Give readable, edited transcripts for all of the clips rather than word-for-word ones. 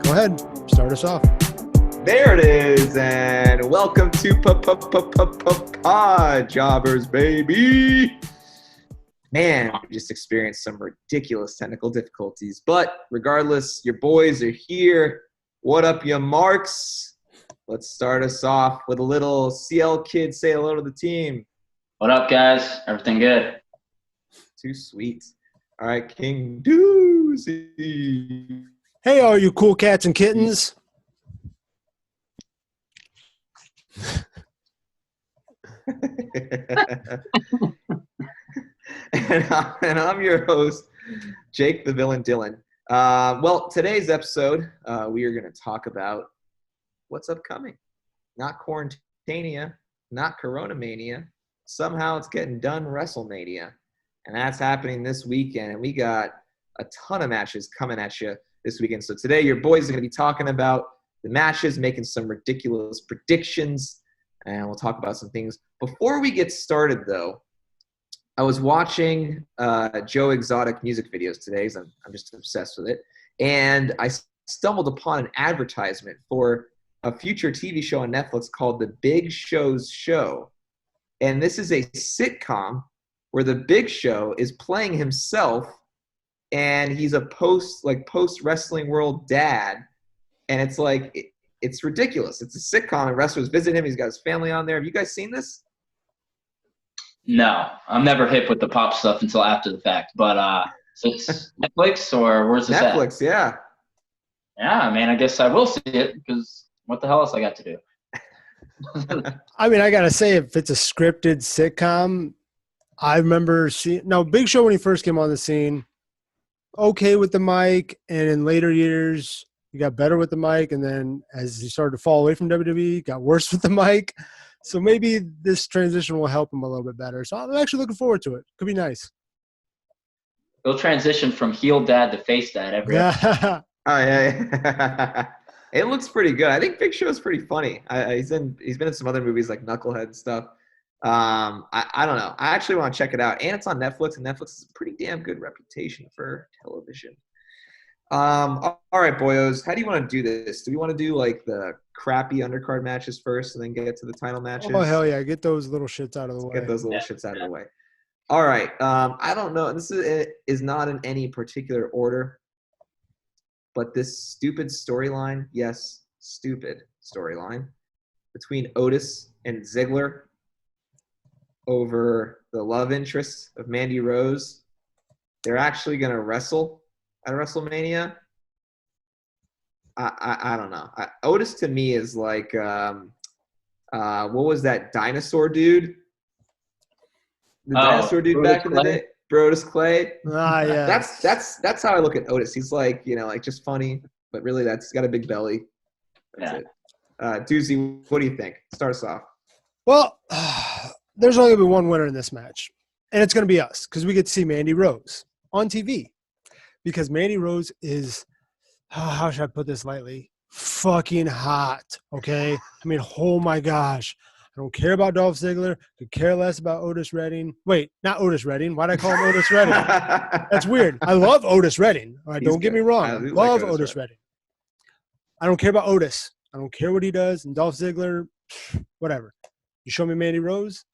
Go ahead. Start us off. There it is, and welcome to Pod Jobbers, baby. Man, we just experienced some ridiculous technical difficulties, but regardless, your boys are here. What up, ya marks? Let's start us off with a little CL Kid say hello to the team. What up, guys? Everything good? Too sweet. All right, King Doozy. Hey, all you cool cats and kittens. and I'm your host, Jake the Villain Dylan. Well, today's episode, we are going to talk about what's upcoming. Not Quarantania, not Coronamania. Somehow it's getting done, Wrestlemania. And that's happening this weekend. And we got a ton of matches coming at you this weekend. So today your boys are going to be talking about the matches, making some ridiculous predictions, and we'll talk about some things. Before we get started, though, I was watching Joe Exotic music videos today because I'm just obsessed with it. And I stumbled upon an advertisement for a future TV show on Netflix called The Big Show's Show. And this is a sitcom where the Big Show is playing himself, and he's a post-wrestling world dad. And it's like, it's ridiculous. It's a sitcom, and wrestlers visit him. He's got his family on there. Have you guys seen this? No, I'm never hip with the pop stuff until after the fact. But so it's Netflix, or where's this at? Netflix, yeah. Yeah, man, I guess I will see it because what the hell else I got to do? I mean, I got to say, if it's a scripted sitcom, I remember seeing – now, Big Show, when he first came on the scene, okay with the mic, and in later years – he got better with the mic, and then as he started to fall away from WWE, got worse with the mic. So maybe this transition will help him a little bit better. So I'm actually looking forward to it. Could be nice. He'll transition from heel dad to face dad every episode. Oh, yeah. It looks pretty good. I think Big Show is pretty funny. He's been in some other movies like Knucklehead and stuff. I don't know. I actually want to check it out. And it's on Netflix, and Netflix has a pretty damn good reputation for television. All right, boyos. How do you want to do this? Do we want to do like the crappy undercard matches first and then get to the title matches? Oh, hell yeah. Get those little shits out of the way. Get those little shits out of the way. All right. I don't know. This is not in any particular order, but this stupid storyline, yes, stupid storyline between Otis and Ziggler over the love interest of Mandy Rose. They're actually going to wrestle at WrestleMania. I don't know. Otis to me is like what was that dinosaur dude? The dinosaur dude back in the day, Brodus Clay. Yeah. That's how I look at Otis. He's like, like just funny, but really he's got a big belly. That's it. Doozy, what do you think? Start us off. Well, there's only going to be one winner in this match, and it's going to be us because we get to see Mandy Rose on TV. Because Mandy Rose is, how should I put this lightly, fucking hot, okay? I mean, oh my gosh. I don't care about Dolph Ziggler. Could care less about Otis Redding. Wait, not Otis Redding. Why'd I call him Otis Redding? That's weird. I love Otis Redding. All right, don't get me wrong. I love like Otis Redding. I don't care about Otis. I don't care what he does. And Dolph Ziggler, whatever. You show me Mandy Rose,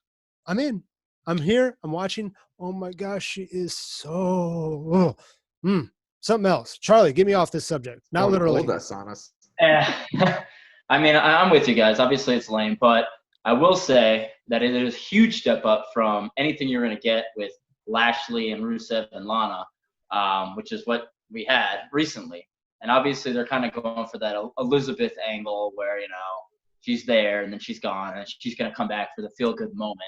I'm in. I'm here. I'm watching. Oh my gosh, she is so something else. Charlie, get me off this subject. Not literally. Hold us on us. I mean, I'm with you guys. Obviously, it's lame, but I will say that it is a huge step up from anything you're going to get with Lashley and Rusev and Lana, which is what we had recently. And obviously, they're kind of going for that Elizabeth angle where, she's there and then she's gone and she's going to come back for the feel-good moment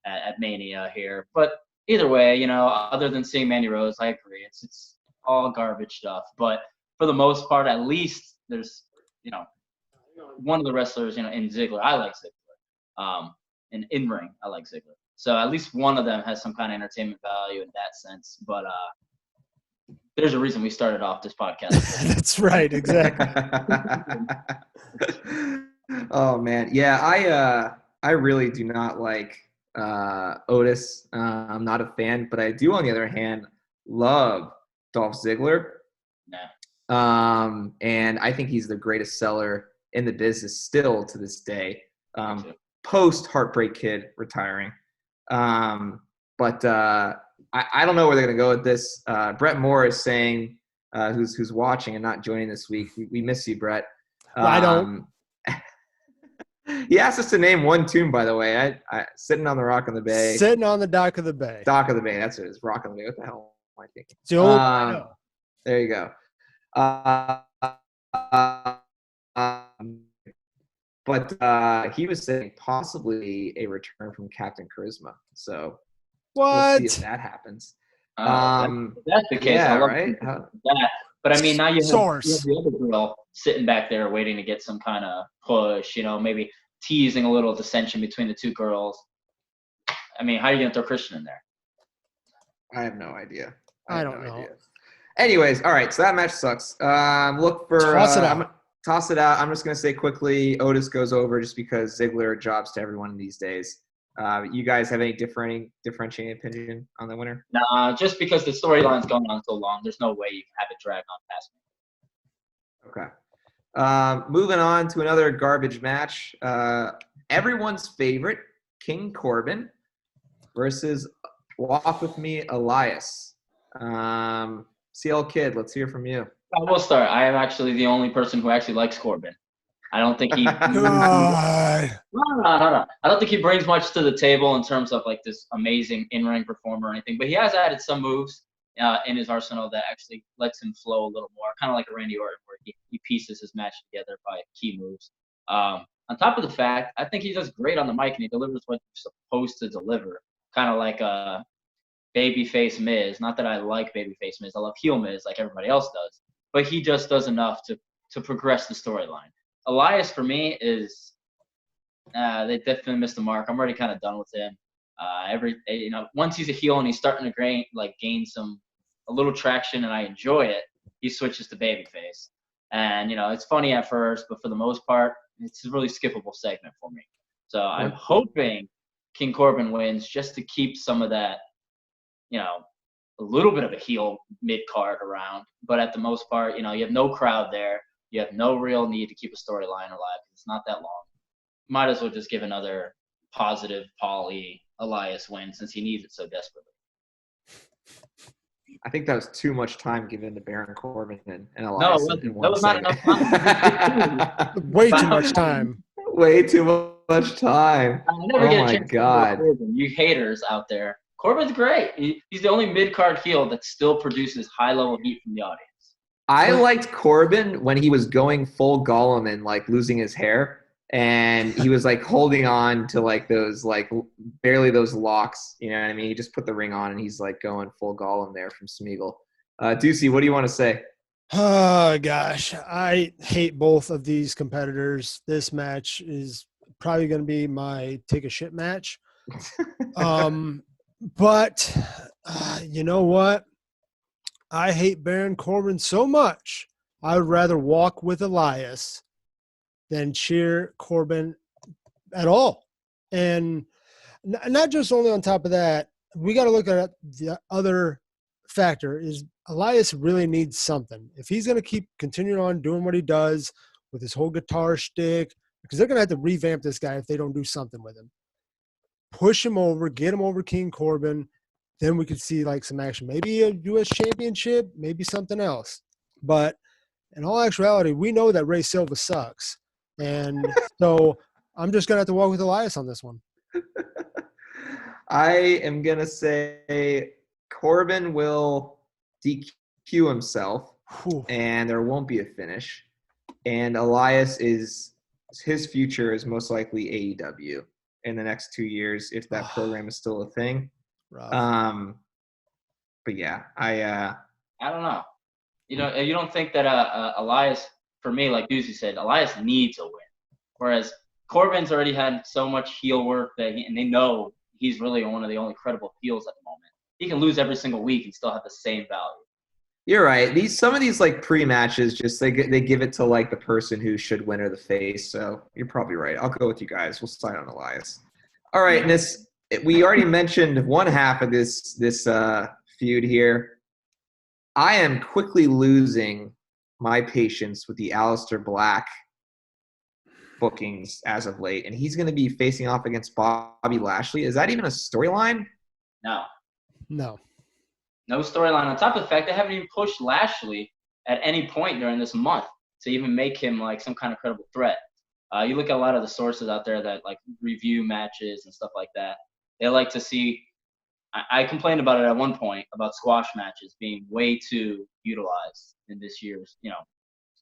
at Mania here. But either way, other than seeing Mandy Rose, I agree. It's all garbage stuff. But for the most part, at least there's, one of the wrestlers, in Ziggler. I like Ziggler. In ring, I like Ziggler. So at least one of them has some kind of entertainment value in that sense. But there's a reason we started off this podcast. That's right. Exactly. Oh man. Yeah. I really do not like Otis. I'm not a fan, but I do, on the other hand, love Dolph Ziggler. Nah. And I think he's the greatest seller in the business still to this day, post Heartbreak Kid retiring. But I don't know where they're going to go with this. Brett Moore is saying, who's watching and not joining this week, we miss you, Brett. I don't. He asked us to name one tune, by the way. I Sitting on the Rock on the Bay. Sitting on the dock of the bay. Dock of the Bay. That's what it is. Rock on the Bay. What the hell am I thinking? It's the only one I know. There you go. But he was saying possibly a return from Captain Charisma. So we'll see if that happens. That's the case. Yeah, I love right? that. But I mean, now you have the other girl sitting back there waiting to get some kind of push, maybe teasing a little dissension between the two girls. I mean, how are you going to throw Christian in there? I have no idea. I don't know. Idea. Anyways, all right, so that match sucks. Look for toss it out. Toss it out. I'm just going to say quickly, Otis goes over just because Ziggler jobs to everyone these days. You guys have any differentiating opinion on the winner? Nah, just because the storyline's going on so long, there's no way you can have it drag on past me. Okay. Moving on to another garbage match. Everyone's favorite, King Corbin versus Walk With Me, Elias. CL Kid, let's hear from you. I will start. I am actually the only person who actually likes Corbin. I don't think he. God. No. I don't think he brings much to the table in terms of like this amazing in-ring performer or anything. But he has added some moves in his arsenal that actually lets him flow a little more, kind of like a Randy Orton, where he pieces his match together by key moves. On top of the fact, I think he does great on the mic and he delivers what he's supposed to deliver, kind of like a babyface Miz. Not that I like babyface Miz. I love heel Miz like everybody else does. But he just does enough to progress the storyline. Elias, for me, is they definitely missed the mark. I'm already kind of done with him. Once he's a heel and he's starting to gain a little traction, and I enjoy it, he switches to babyface. And it's funny at first, but for the most part, it's a really skippable segment for me. So I'm hoping King Corbin wins just to keep some of that, a little bit of a heel mid-card around. But at the most part, you have no crowd there. You have no real need to keep a storyline alive. It's not that long. Might as well just give another positive Paulie Elias win since he needs it so desperately. I think that was too much time given to Baron Corbin and No, Elias. that was not enough time. Way too much time. Way too much time. I never get a chance to God. Corbin. You haters out there. Corbin's great. He's the only mid-card heel that still produces high-level heat from the audience. I liked Corbin when he was going full Gollum and losing his hair, and he was holding on to those barely those locks. You know what I mean? He just put the ring on and he's going full Gollum there from Smeagol. Ducey, what do you want to say? Oh gosh, I hate both of these competitors. This match is probably going to be my take a shit match. But you know what? I hate Baron Corbin so much. I would rather walk with Elias than cheer Corbin at all. And not just only on top of that, we got to look at the other factor is Elias really needs something. If he's going to keep continuing on doing what he does with his whole guitar shtick, because they're going to have to revamp this guy if they don't do something with him. Push him over, get him over King Corbin, then we could see some action. Maybe a U.S. championship, maybe something else. But in all actuality, we know that Ray Silva sucks. And so I'm just going to have to walk with Elias on this one. I am going to say Corbin will DQ himself, and there won't be a finish. And Elias his future is most likely AEW in the next 2 years if that program is still a thing. Rough. But yeah, I don't know. You don't think that Elias, for me, like Ducey said, Elias needs a win. Whereas Corbin's already had so much heel work and they know he's really one of the only credible heels at the moment. He can lose every single week and still have the same value. You're right. Some of these pre-matches just they give it to the person who should win or the face. So you're probably right. I'll go with you guys. We'll sign on Elias. All right, and we already mentioned one half of this feud here. I am quickly losing my patience with the Aleister Black bookings as of late, and he's going to be facing off against Bobby Lashley. Is that even a storyline? No. No. No storyline. On top of the fact they haven't even pushed Lashley at any point during this month to even make him like some kind of credible threat. You look at a lot of the sources out there that like review matches and stuff like that. They like to see. I complained about it at one point about squash matches being way too utilized in this year's,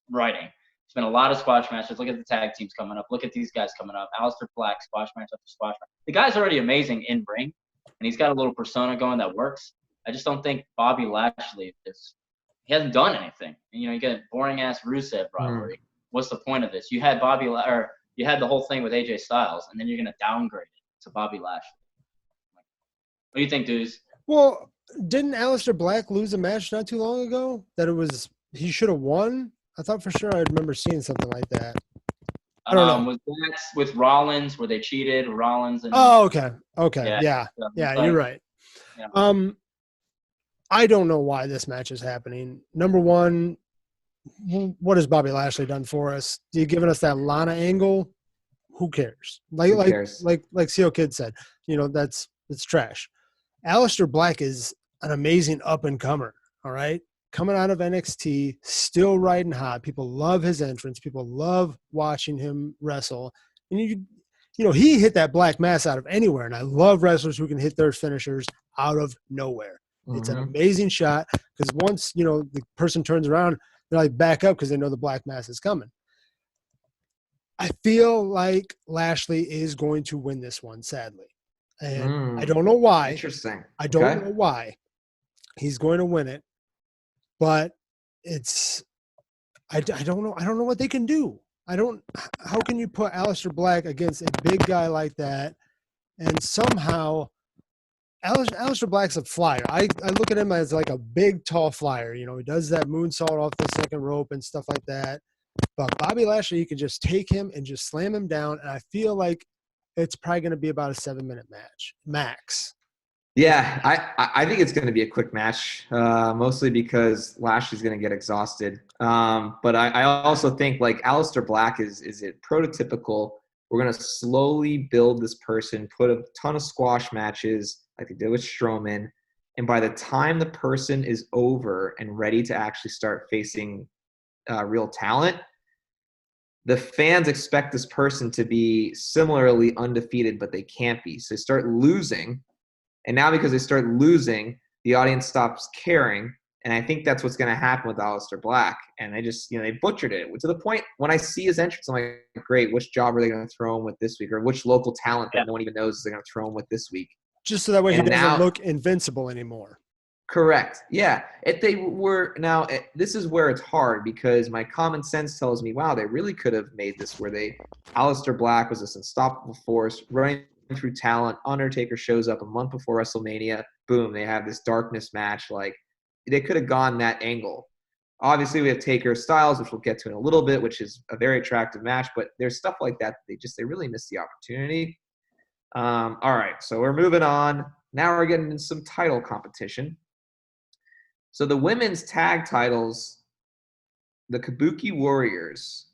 writing. There's been a lot of squash matches. Look at the tag teams coming up. Look at these guys coming up. Aleister Black, squash match after squash match. The guy's already amazing in ring, and he's got a little persona going that works. I just don't think Bobby Lashley he hasn't done anything. You get a boring ass Rusev rivalry. What's the point of this? You had you had the whole thing with AJ Styles, and then you're gonna downgrade it to Bobby Lashley. What do you think, dudes? Well, didn't Aleister Black lose a match not too long ago that he should have won? I thought for sure I remember seeing something like that. I don't know. Was that with Rollins where they cheated? Rollins and okay. Yeah. Like, you're right. Yeah. I don't know why this match is happening. Number one, what has Bobby Lashley done for us? You giving us that Lana angle? Who cares? Who cares? Like CO Kid said, it's trash. Aleister Black is an amazing up-and-comer, all right? Coming out of NXT, still riding hot. People love his entrance. People love watching him wrestle. And, he hit that black mass out of anywhere, and I love wrestlers who can hit their finishers out of nowhere. Mm-hmm. It's an amazing shot because once, the person turns around, they're like back up because they know the black mass is coming. I feel like Lashley is going to win this one, sadly. And I don't know why. Interesting. I don't know why he's going to win it, but I don't know. I don't know what they can do. How can you put Aleister Black against a big guy like that? And somehow Aleister Black's a flyer. I look at him as like a big, tall flyer. He does that moonsault off the second rope and stuff like that. But Bobby Lashley, you can just take him and just slam him down. And I feel like it's probably going to be about a 7-minute match, max. Yeah, I think it's going to be a quick match, mostly because Lashley's going to get exhausted. But I also think like Aleister Black is it prototypical. We're going to slowly build this person, put a ton of squash matches like they did with Strowman. And by the time the person is over and ready to actually start facing real talent, the fans expect this person to be similarly undefeated, but they can't be. So they start losing. And now because they start losing, the audience stops caring. And I think that's what's going to happen with Aleister Black. And they just, they butchered it to the point when I see his entrance, I'm like, great, which job are they going to throw him with this week? Or which local talent that no one even knows they're going to throw him with this week? Just so that way he doesn't look invincible anymore. Correct. Yeah. This is where it's hard because my common sense tells me, wow, they really could have made this where Aleister Black was this unstoppable force running through talent. Undertaker shows up a month before WrestleMania. Boom. They have this darkness match. Like they could have gone that angle. Obviously we have Taker Styles, which we'll get to in a little bit, which is a very attractive match, but there's stuff like that. They really missed the opportunity. All right. So we're moving on. Now we're getting into some title competition. So the women's tag titles, the Kabuki Warriors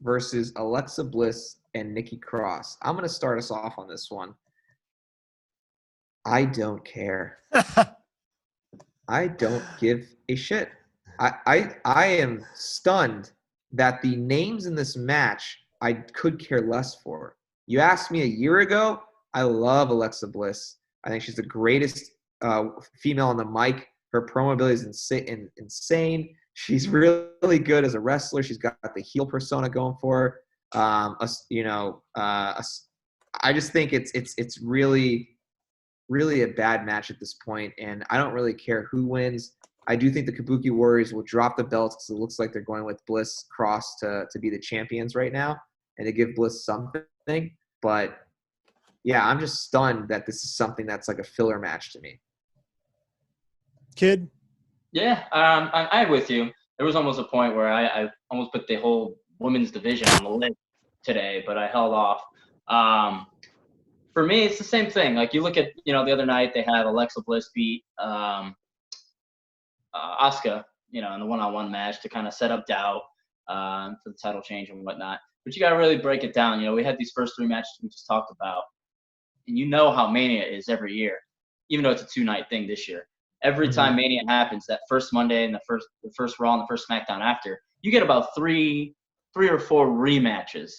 versus Alexa Bliss and Nikki Cross. I'm going to start us off on this one. I don't care. I don't give a shit. I am stunned that the names in this match I could care less for. You asked me a year ago, I love Alexa Bliss. I think she's the greatest female on the mic. Her promo ability is insane. She's really good as a wrestler. She's got the heel persona going for her. I just think it's really, really a bad match at this point, and I don't really care who wins. I do think the Kabuki Warriors will drop the belts because it looks like they're going with Bliss Cross to be the champions right now and to give Bliss something. But, yeah, I'm just stunned that this is something that's like a filler match to me. Kid? Yeah, I'm with you. There was almost a point where I almost put the whole women's division on the list today, but I held off. For me, it's the same thing. Like you look at, the other night they had Alexa Bliss beat Asuka in the one-on-one match to kind of set up doubt for the title change and whatnot. But you got to really break it down. We had these first 3 matches we just talked about, and you know how Mania is every year, even though it's a 2-night thing this year. Every time Mania happens, that first Monday and the first Raw and the first SmackDown after, you get about 3 or 4 rematches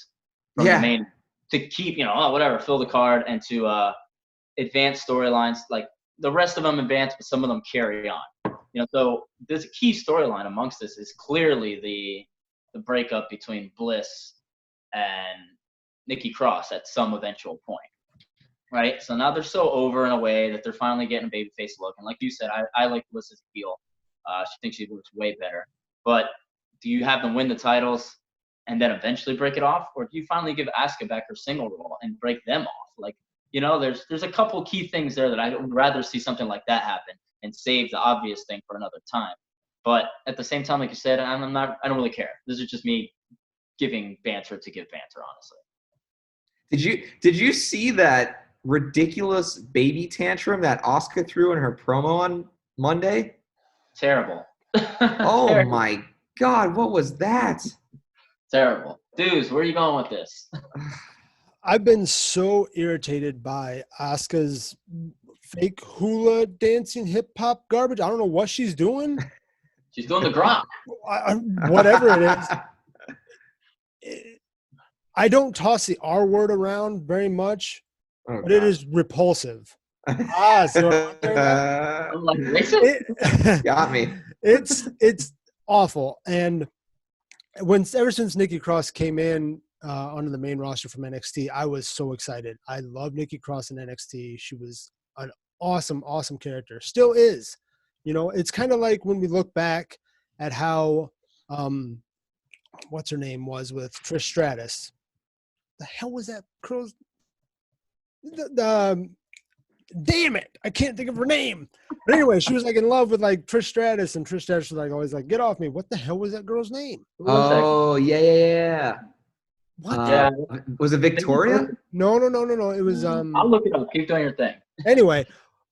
from the main to keep, whatever, fill the card and to advance storylines. Like the rest of them advance, but some of them carry on. So there's a key storyline amongst this is clearly the breakup between Bliss and Nikki Cross at some eventual point. Right, so now they're so over in a way that they're finally getting a babyface look. And like you said, I like Bliss's heel. She thinks she looks way better. But do you have them win the titles and then eventually break it off, or do you finally give Asuka back her single role and break them off? Like, there's a couple key things there that I would rather see something like that happen and save the obvious thing for another time. But at the same time, like you said, I don't really care. This is just me giving banter to give banter, honestly. Did you see that ridiculous baby tantrum that Asuka threw in her promo on Monday? Terrible. Oh Terrible. my God, what was that? Terrible. Dudes, where are you going with this? I've been so irritated by Asuka's fake hula dancing hip hop garbage. I don't know what she's doing. She's doing the Gronk. Whatever it is. I don't toss the R word around very much. Oh, but it is repulsive. So got me. It's awful. And ever since Nikki Cross came in onto the main roster from NXT, I was so excited. I love Nikki Cross in NXT. She was an awesome, awesome character. Still is. It's kind of like when we look back at how what's her name was with Trish Stratus. The hell was that girl's? Damn it, I can't think of her name. But anyway, she was like in love with like Trish Stratus, and Trish Stratus was like always like, "Get off me!" What the hell was that girl's name? Oh yeah. What? Was it Victoria? No. It was I'll look it up. Keep doing your thing. Anyway,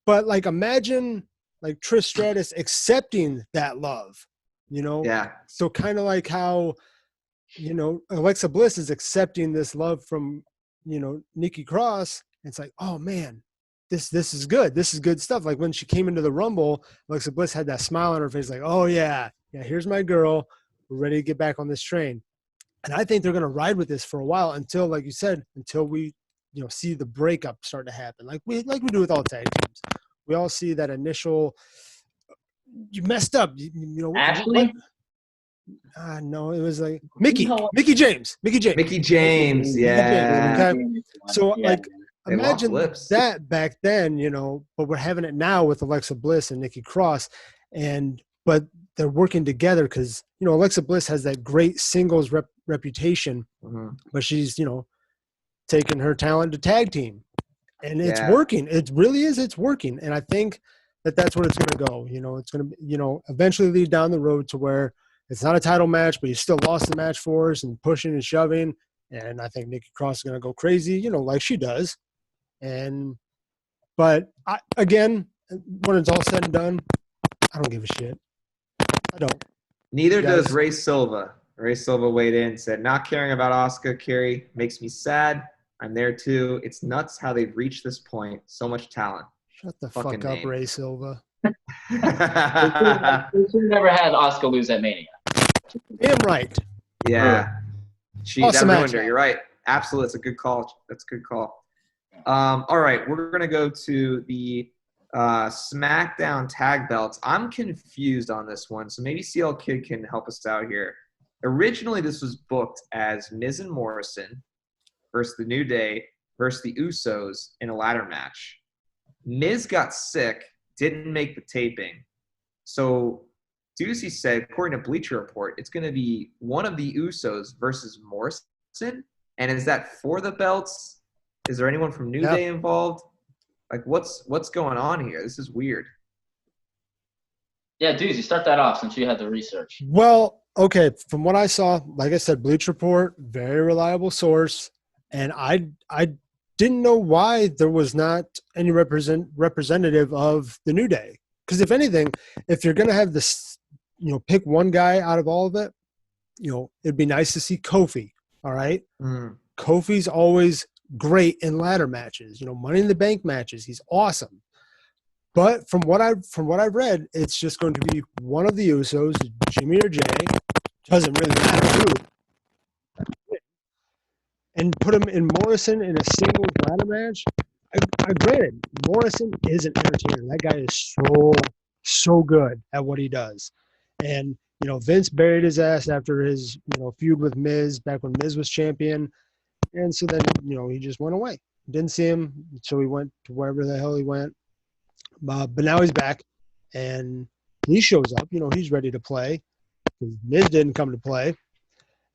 but like imagine like Trish Stratus accepting that love, Yeah. So kind of like how Alexa Bliss is accepting this love from Nikki Cross. It's like, oh man, this is good. This is good stuff. Like when she came into the Rumble, Alexa Bliss had that smile on her face, like, oh yeah, here's my girl. We're ready to get back on this train. And I think they're going to ride with this for a while until, like you said, until we, see the breakup start to happen. Like we do with all tag teams. We all see that initial, you messed up. Ashley? No, it was like Mickey James. Yeah. Okay. So like, imagine that back then, but we're having it now with Alexa Bliss and Nikki Cross, but they're working together because Alexa Bliss has that great singles reputation, but she's taking her talent to tag team, and it's working. It really is. It's working, and I think that's where it's going to go. It's going to eventually lead down the road to where it's not a title match, but you still lost the match for us and pushing and shoving. And I think Nikki Cross is going to go crazy, like she does. But again, when it's all said and done, I don't give a shit. I don't. Neither does Ray Silva. Ray Silva weighed in and said, not caring about Asuka, Kerry, makes me sad. I'm there too. It's nuts how they've reached this point. So much talent. Shut the fuck up, Ray Silva. We never had Asuka lose at Mania. Damn right. Yeah. That ruined her. You're right. Absolutely. That's a good call. That's a good call. All right. We're going to go to the SmackDown tag belts. I'm confused on this one, so maybe CL Kid can help us out here. Originally, this was booked as Miz and Morrison versus the New Day versus the Usos in a ladder match. Miz got sick, didn't make the taping. So Doozy said, according to Bleacher Report, it's going to be one of the Usos versus Morrison. And is that for the belts? Is there anyone from New Day involved? Like, what's going on here? This is weird. Yeah, Doozy, start that off since you had the research. Well, okay, from what I saw, like I said, Bleacher Report, very reliable source. And I didn't know why there was not any representative of the New Day. Because if anything, if you're going to have this pick one guy out of all of it, it'd be nice to see Kofi. All right. Kofi's always great in ladder matches, Money in the Bank matches. He's awesome. But from what I've read, it's just going to be one of the Usos, Jimmy or Jay, doesn't really matter who, and put him in Morrison in a singles ladder match. I granted, Morrison is an entertainer. That guy is so good at what he does. And, Vince buried his ass after his, feud with Miz back when Miz was champion. And so then, he just went away. Didn't see him, so he went to wherever the hell he went. But now he's back, and he shows up. He's ready to play because Miz didn't come to play.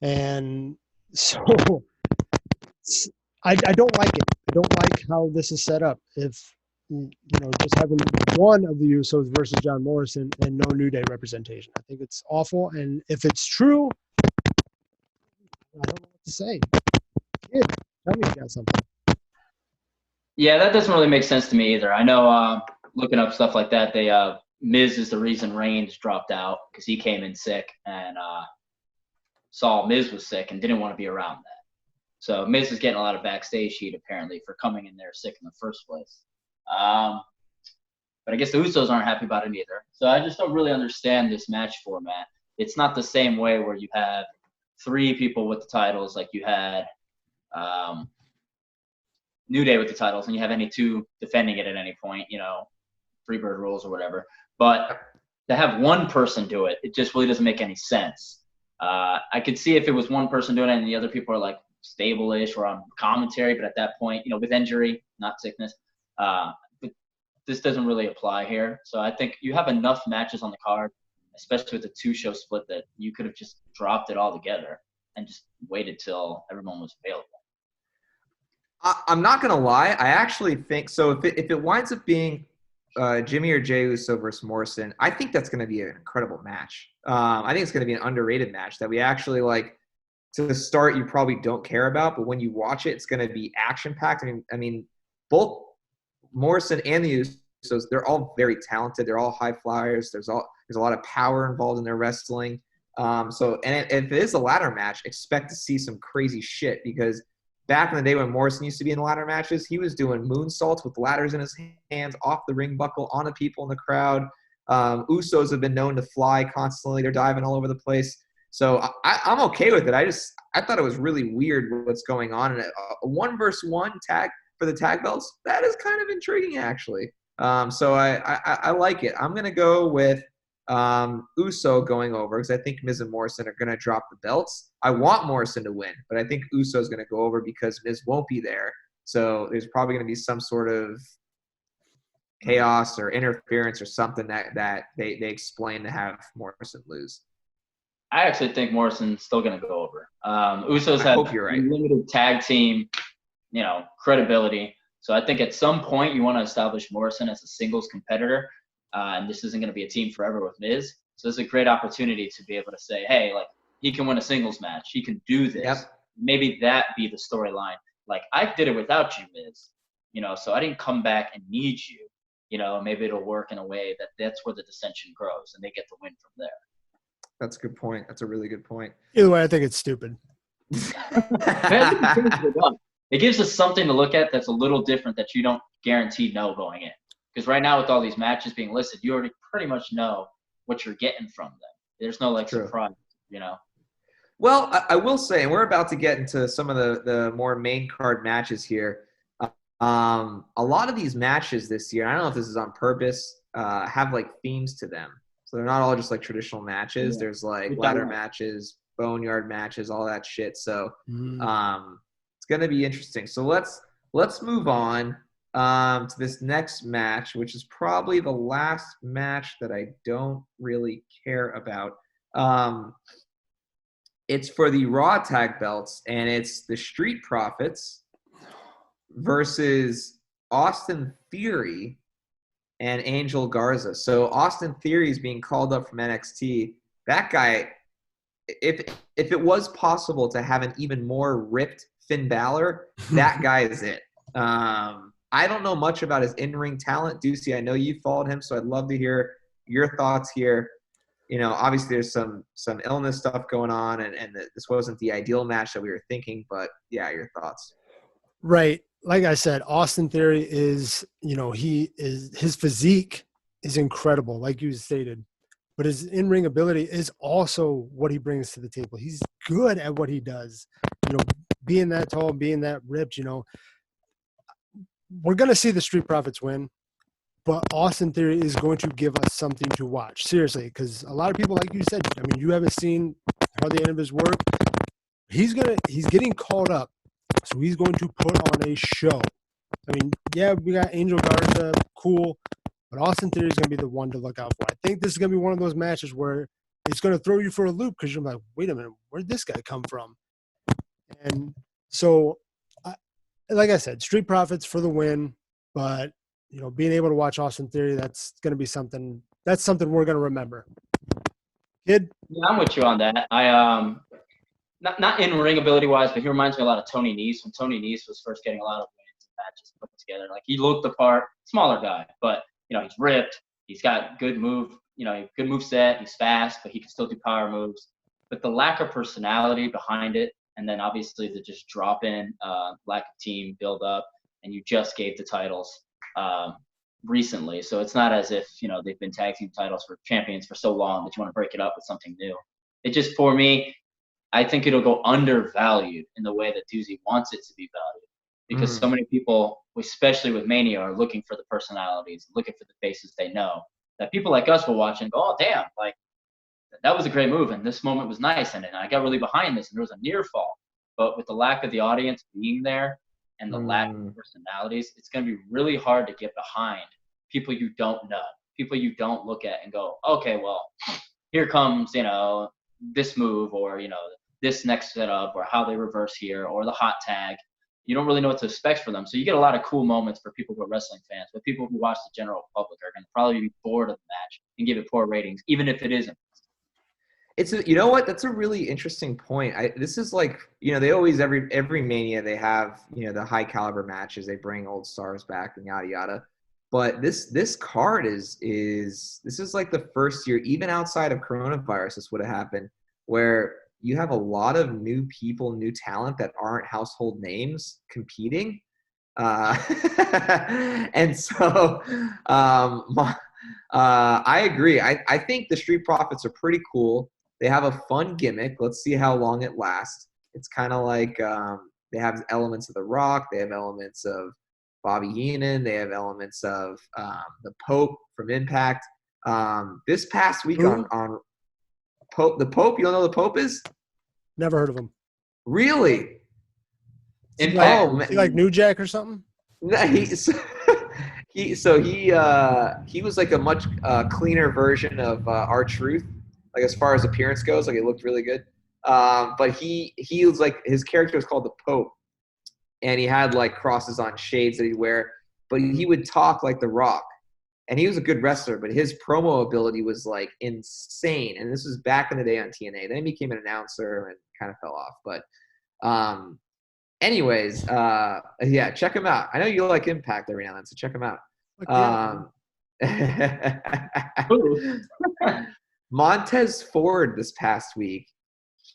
And so I don't like it. I don't like how this is set up. If, just having one of the Usos versus John Morrison and no New Day representation. I think it's awful. And if it's true, I don't know what to say. Kid, tell me you got something. Yeah, that doesn't really make sense to me either. I know looking up stuff like that, Miz is the reason Reigns dropped out because he came in sick and saw Miz was sick and didn't want to be around that. So Miz is getting a lot of backstage heat apparently for coming in there sick in the first place. But I guess the Usos aren't happy about it either. So I just don't really understand this match format. It's not the same way where you have 3 people with the titles like you had New Day with the titles and you have any 2 defending it at any point, Freebird rules or whatever. But to have one person do it, it just really doesn't make any sense. I could see if it was one person doing it and the other people are like stable-ish or on commentary, but at that point, with injury, not sickness, but this doesn't really apply here. So I think you have enough matches on the card, especially with the 2-show split, that you could have just dropped it all together and just waited till everyone was available. I'm not going to lie. I actually think so. If it winds up being Jimmy or Jey Uso versus Morrison, I think that's going to be an incredible match. I think it's going to be an underrated match that we actually like. To the start, you probably don't care about, but when you watch it, it's going to be action-packed. I mean, both Morrison and the Usos, they're all very talented. They're all high flyers. There's a lot of power involved in their wrestling. If it is a ladder match, expect to see some crazy shit because back in the day when Morrison used to be in ladder matches, he was doing moonsaults with ladders in his hands, off the ring buckle, onto people in the crowd. Usos have been known to fly constantly. They're diving all over the place. So I'm okay with it. I thought it was really weird what's going on. And a 1-versus-1 tag for the tag belts, that is kind of intriguing actually. So I like it. I'm going to go with Uso going over because I think Miz and Morrison are going to drop the belts. I want Morrison to win, but I think Uso is going to go over because Miz won't be there. So there's probably going to be some sort of chaos or interference or something that they explain to have Morrison lose. I actually think Morrison's still going to go over. Usos have limited tag team, credibility. So I think at some point you want to establish Morrison as a singles competitor, and this isn't going to be a team forever with Miz. So it's a great opportunity to be able to say, hey, like he can win a singles match. He can do this. Yep. Maybe that be the storyline. Like I did it without you, Miz. So I didn't come back and need you. Maybe it'll work in a way that's where the dissension grows and they get the win from there. That's a good point. That's a really good point. Either way, I think it's stupid. It gives us something to look at that's a little different that you don't guarantee know going in. Because right now with all these matches being listed, you already pretty much know what you're getting from them. There's no surprise, Well, I will say, and we're about to get into some of the more main card matches here. A lot of these matches this year, I don't know if this is on purpose, have like themes to them. So they're not all just like traditional matches. Yeah. There's like ladder matches, boneyard matches, all that shit. So it's going to be interesting. So let's move on to this next match, which is probably the last match that I don't really care about. It's for the Raw tag belts, and it's the Street Profits versus Austin Theory and Angel Garza. So Austin Theory is being called up from NXT. That guy, if it was possible to have an even more ripped Finn Balor, that guy is it. I don't know much about his in-ring talent. Ducey, I know you followed him, so I'd love to hear your thoughts here. obviously there's some illness stuff going on, and this wasn't the ideal match that we were thinking. But yeah, your thoughts? Right. Like I said, Austin Theory is, his physique is incredible, like you stated, but his in-ring ability is also what he brings to the table. He's good at what he does. Being that tall, being that ripped, we're going to see the Street Profits win, but Austin Theory is going to give us something to watch. Seriously, because a lot of people, like you said, you haven't seen hardly any of his work. He's getting called up, so he's going to put on a show. Yeah, we got Angel Garza, cool, but Austin Theory is going to be the one to look out for. I think this is going to be one of those matches where it's going to throw you for a loop because you're like, wait a minute, where did this guy come from? And so, like I said, Street Profits for the win, but being able to watch Austin Theory, that's going to be something. That's something we're going to remember. Kid? Yeah, I'm with you on that. I not in ring ability wise, but he reminds me a lot of Tony Nese when Tony Nese was first getting a lot of wins and matches put together. Like he looked the part, smaller guy, but he's ripped. He's got good move, good move set. He's fast, but he can still do power moves. But the lack of personality behind it, and then obviously the just drop in, lack of team build up, and you just gave the titles recently, so it's not as if they've been tag team titles for champions for so long that you want to break it up with something new. It just, for me, I think it'll go undervalued in the way that Doozy wants it to be valued, because so many people, especially with Mania, are looking for the personalities, looking for the faces they know, that people like us will watch and go, oh damn, like that was a great move and this moment was nice and I got really behind this and there was a near fall. But with the lack of the audience being there and the lack of personalities, it's going to be really hard to get behind people you don't know, people you don't look at and go, okay, well, here comes, this move or, this next setup or how they reverse here or the hot tag. You don't really know what to expect for them. So you get a lot of cool moments for people who are wrestling fans, but people who watch the general public are going to probably be bored of the match and give it poor ratings, even if it isn't. You know what? That's a really interesting point. This is like, they always, every Mania, they have, the high caliber matches. They bring old stars back and yada, yada. But this card this is like the first year, even outside of coronavirus, this would have happened, where you have a lot of new people, new talent that aren't household names competing. And so I agree. I think the Street Profits are pretty cool. They have a fun gimmick. Let's see how long it lasts. It's kind of like they have elements of The Rock. They have elements of Bobby Heenan. They have elements of the Pope from Impact. This past week on Pope, the Pope, you don't know who the Pope is? Never heard of him. Really? Is he like New Jack or something? No, he was like a much cleaner version of R-Truth, like as far as appearance goes. Like it looked really good. But he was like, his character was called the Pope, and he had like crosses on shades that he'd wear. But he would talk like The Rock, and he was a good wrestler. But his promo ability was like insane. And this was back in the day on TNA. Then he became an announcer and kind of fell off. But anyways, yeah, check him out. I know you like Impact every now and then, so check him out. Montez Ford this past week,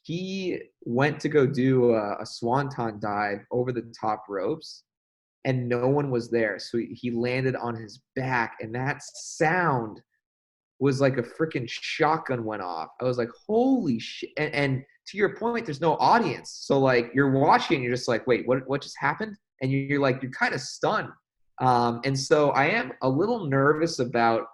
he went to go do a swanton dive over the top ropes, and no one was there. So he landed on his back, and that sound was like a freaking shotgun went off. I was like, holy shit. And to your point, there's no audience. So like you're watching, you're just like, wait, what just happened? And you're kind of stunned. And so I am a little nervous about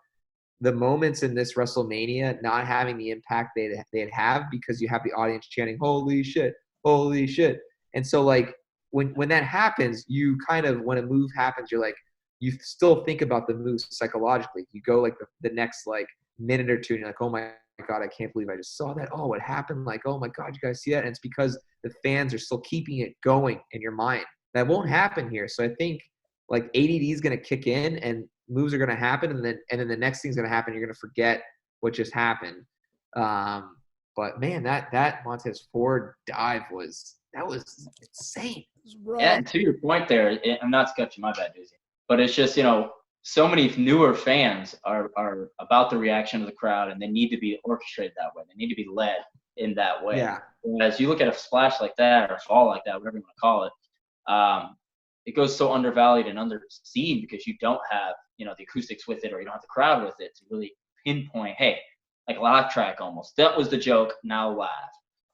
the moments in this WrestleMania not having the impact they'd have, because you have the audience chanting, holy shit, holy shit. And so like when that happens, you kind of, when a move happens, you're like, you still think about the moves psychologically. You go like the next like minute or two, and you're like, oh my God, I can't believe I just saw that. Oh, what happened? Like, oh my God, you guys see that? And it's because the fans are still keeping it going in your mind. That won't happen here. So I think like ADD is going to kick in and moves are going to happen. And then the next thing's going to happen. You're going to forget what just happened. But man, that Montez Ford dive was insane. Yeah, and to your point there, I'm not sketching, my bad, Doozy. But it's just, so many newer fans are about the reaction of the crowd, and they need to be orchestrated that way. They need to be led in that way. Yeah. As you look at a splash like that or a fall like that, whatever you want to call it, it goes so undervalued and underseen because you don't have, the acoustics with it, or you don't have the crowd with it to really pinpoint, hey, like a laugh track almost. That was the joke, now laugh.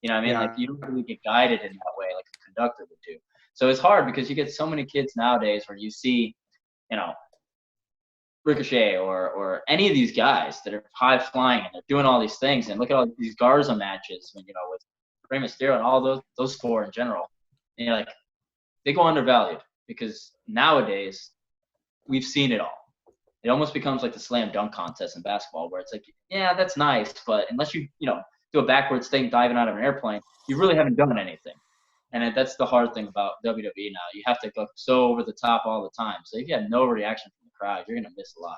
You know what I mean? Yeah. Like you don't really get guided in that way like a conductor would do. So it's hard because you get so many kids nowadays where you see, Ricochet or any of these guys that are high flying and they're doing all these things, and look at all these Garza matches when with Rey Mysterio and all those four in general, and you're like, they go undervalued because nowadays we've seen it all. It almost becomes like the slam dunk contest in basketball, where it's like, yeah, that's nice, but unless you do a backwards thing diving out of an airplane, you really haven't done anything. And that's the hard thing about WWE now. You have to go so over the top all the time. So if you have no reaction from the crowd, you're going to miss a lot.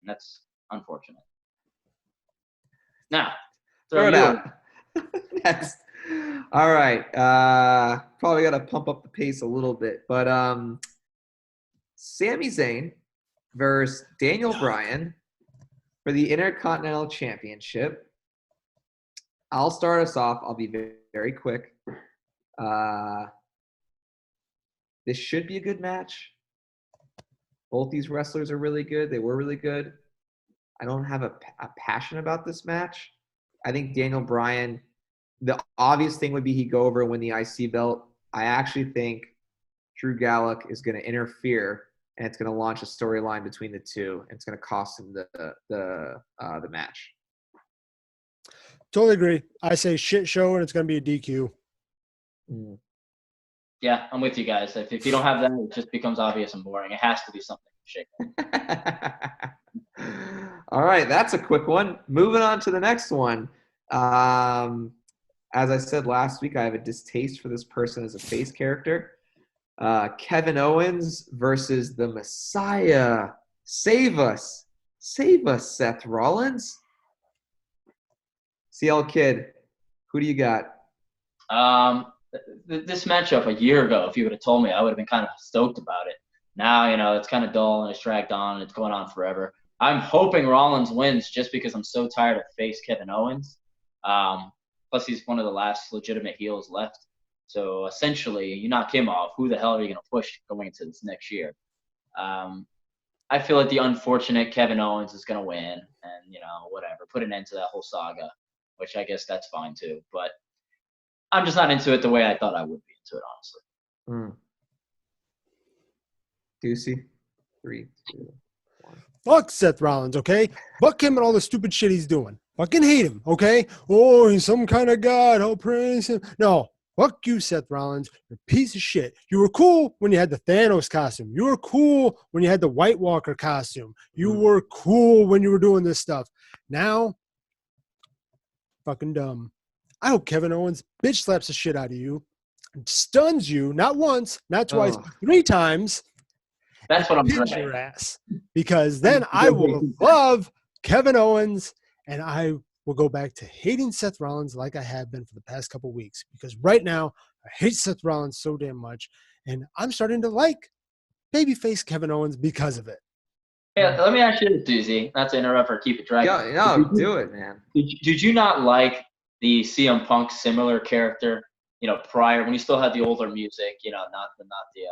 And that's unfortunate. Now, throw it out. Next. All right. Probably got to pump up the pace a little bit. But Sami Zayn versus Daniel Bryan for the Intercontinental Championship. I'll start us off. I'll be very, very quick. This should be a good match. Both these wrestlers are really good. They were really good. I don't have a passion about this match. I think Daniel Bryan, the obvious thing would be he'd go over and win the IC belt. I actually think Drew Gulak is going to interfere, and it's going to launch a storyline between the two, and it's going to cost him the match. Totally agree. I say shit show, and it's going to be a DQ. Yeah, I'm with you guys. If you don't have that, it just becomes obvious and boring. It has to be something shaken. All right, that's a quick one. Moving on to the next one. As I said last week, I have a distaste for this person as a face character. Kevin Owens versus the Messiah. Save us, Seth Rollins. CL Kid, who do you got? This matchup a year ago, if you would have told me, I would have been kind of stoked about it. Now, it's kind of dull and it's dragged on and it's going on forever. I'm hoping Rollins wins just because I'm so tired of face Kevin Owens. Plus, he's one of the last legitimate heels left. So, essentially, you knock him off, who the hell are you going to push going into this next year? I feel like the unfortunate Kevin Owens is going to win and, whatever, put an end to that whole saga, which I guess that's fine too. But I'm just not into it the way I thought I would be into it, honestly. Deucey, 3, 2, 1. Fuck Seth Rollins, okay? Fuck him and all the stupid shit he's doing. Fucking hate him, okay? Oh, he's some kind of god. I'll praise him. No, fuck you, Seth Rollins. You're a piece of shit. You were cool when you had the Thanos costume. You were cool when you had the White Walker costume. You were cool when you were doing this stuff. Now, fucking dumb. I hope Kevin Owens bitch slaps the shit out of you, stuns you, not once, not twice, but 3 times. That's what I'm hit trying. Your ass. Because then I will love Kevin Owens, and I will go back to hating Seth Rollins like I have been for the past couple weeks. Because right now, I hate Seth Rollins so damn much, and I'm starting to like babyface Kevin Owens because of it. Yeah, let me ask you this, Doozy. Not to interrupt or keep it dragging. No, do it, man. Did you not like the CM Punk similar character, prior when he still had the older music, not the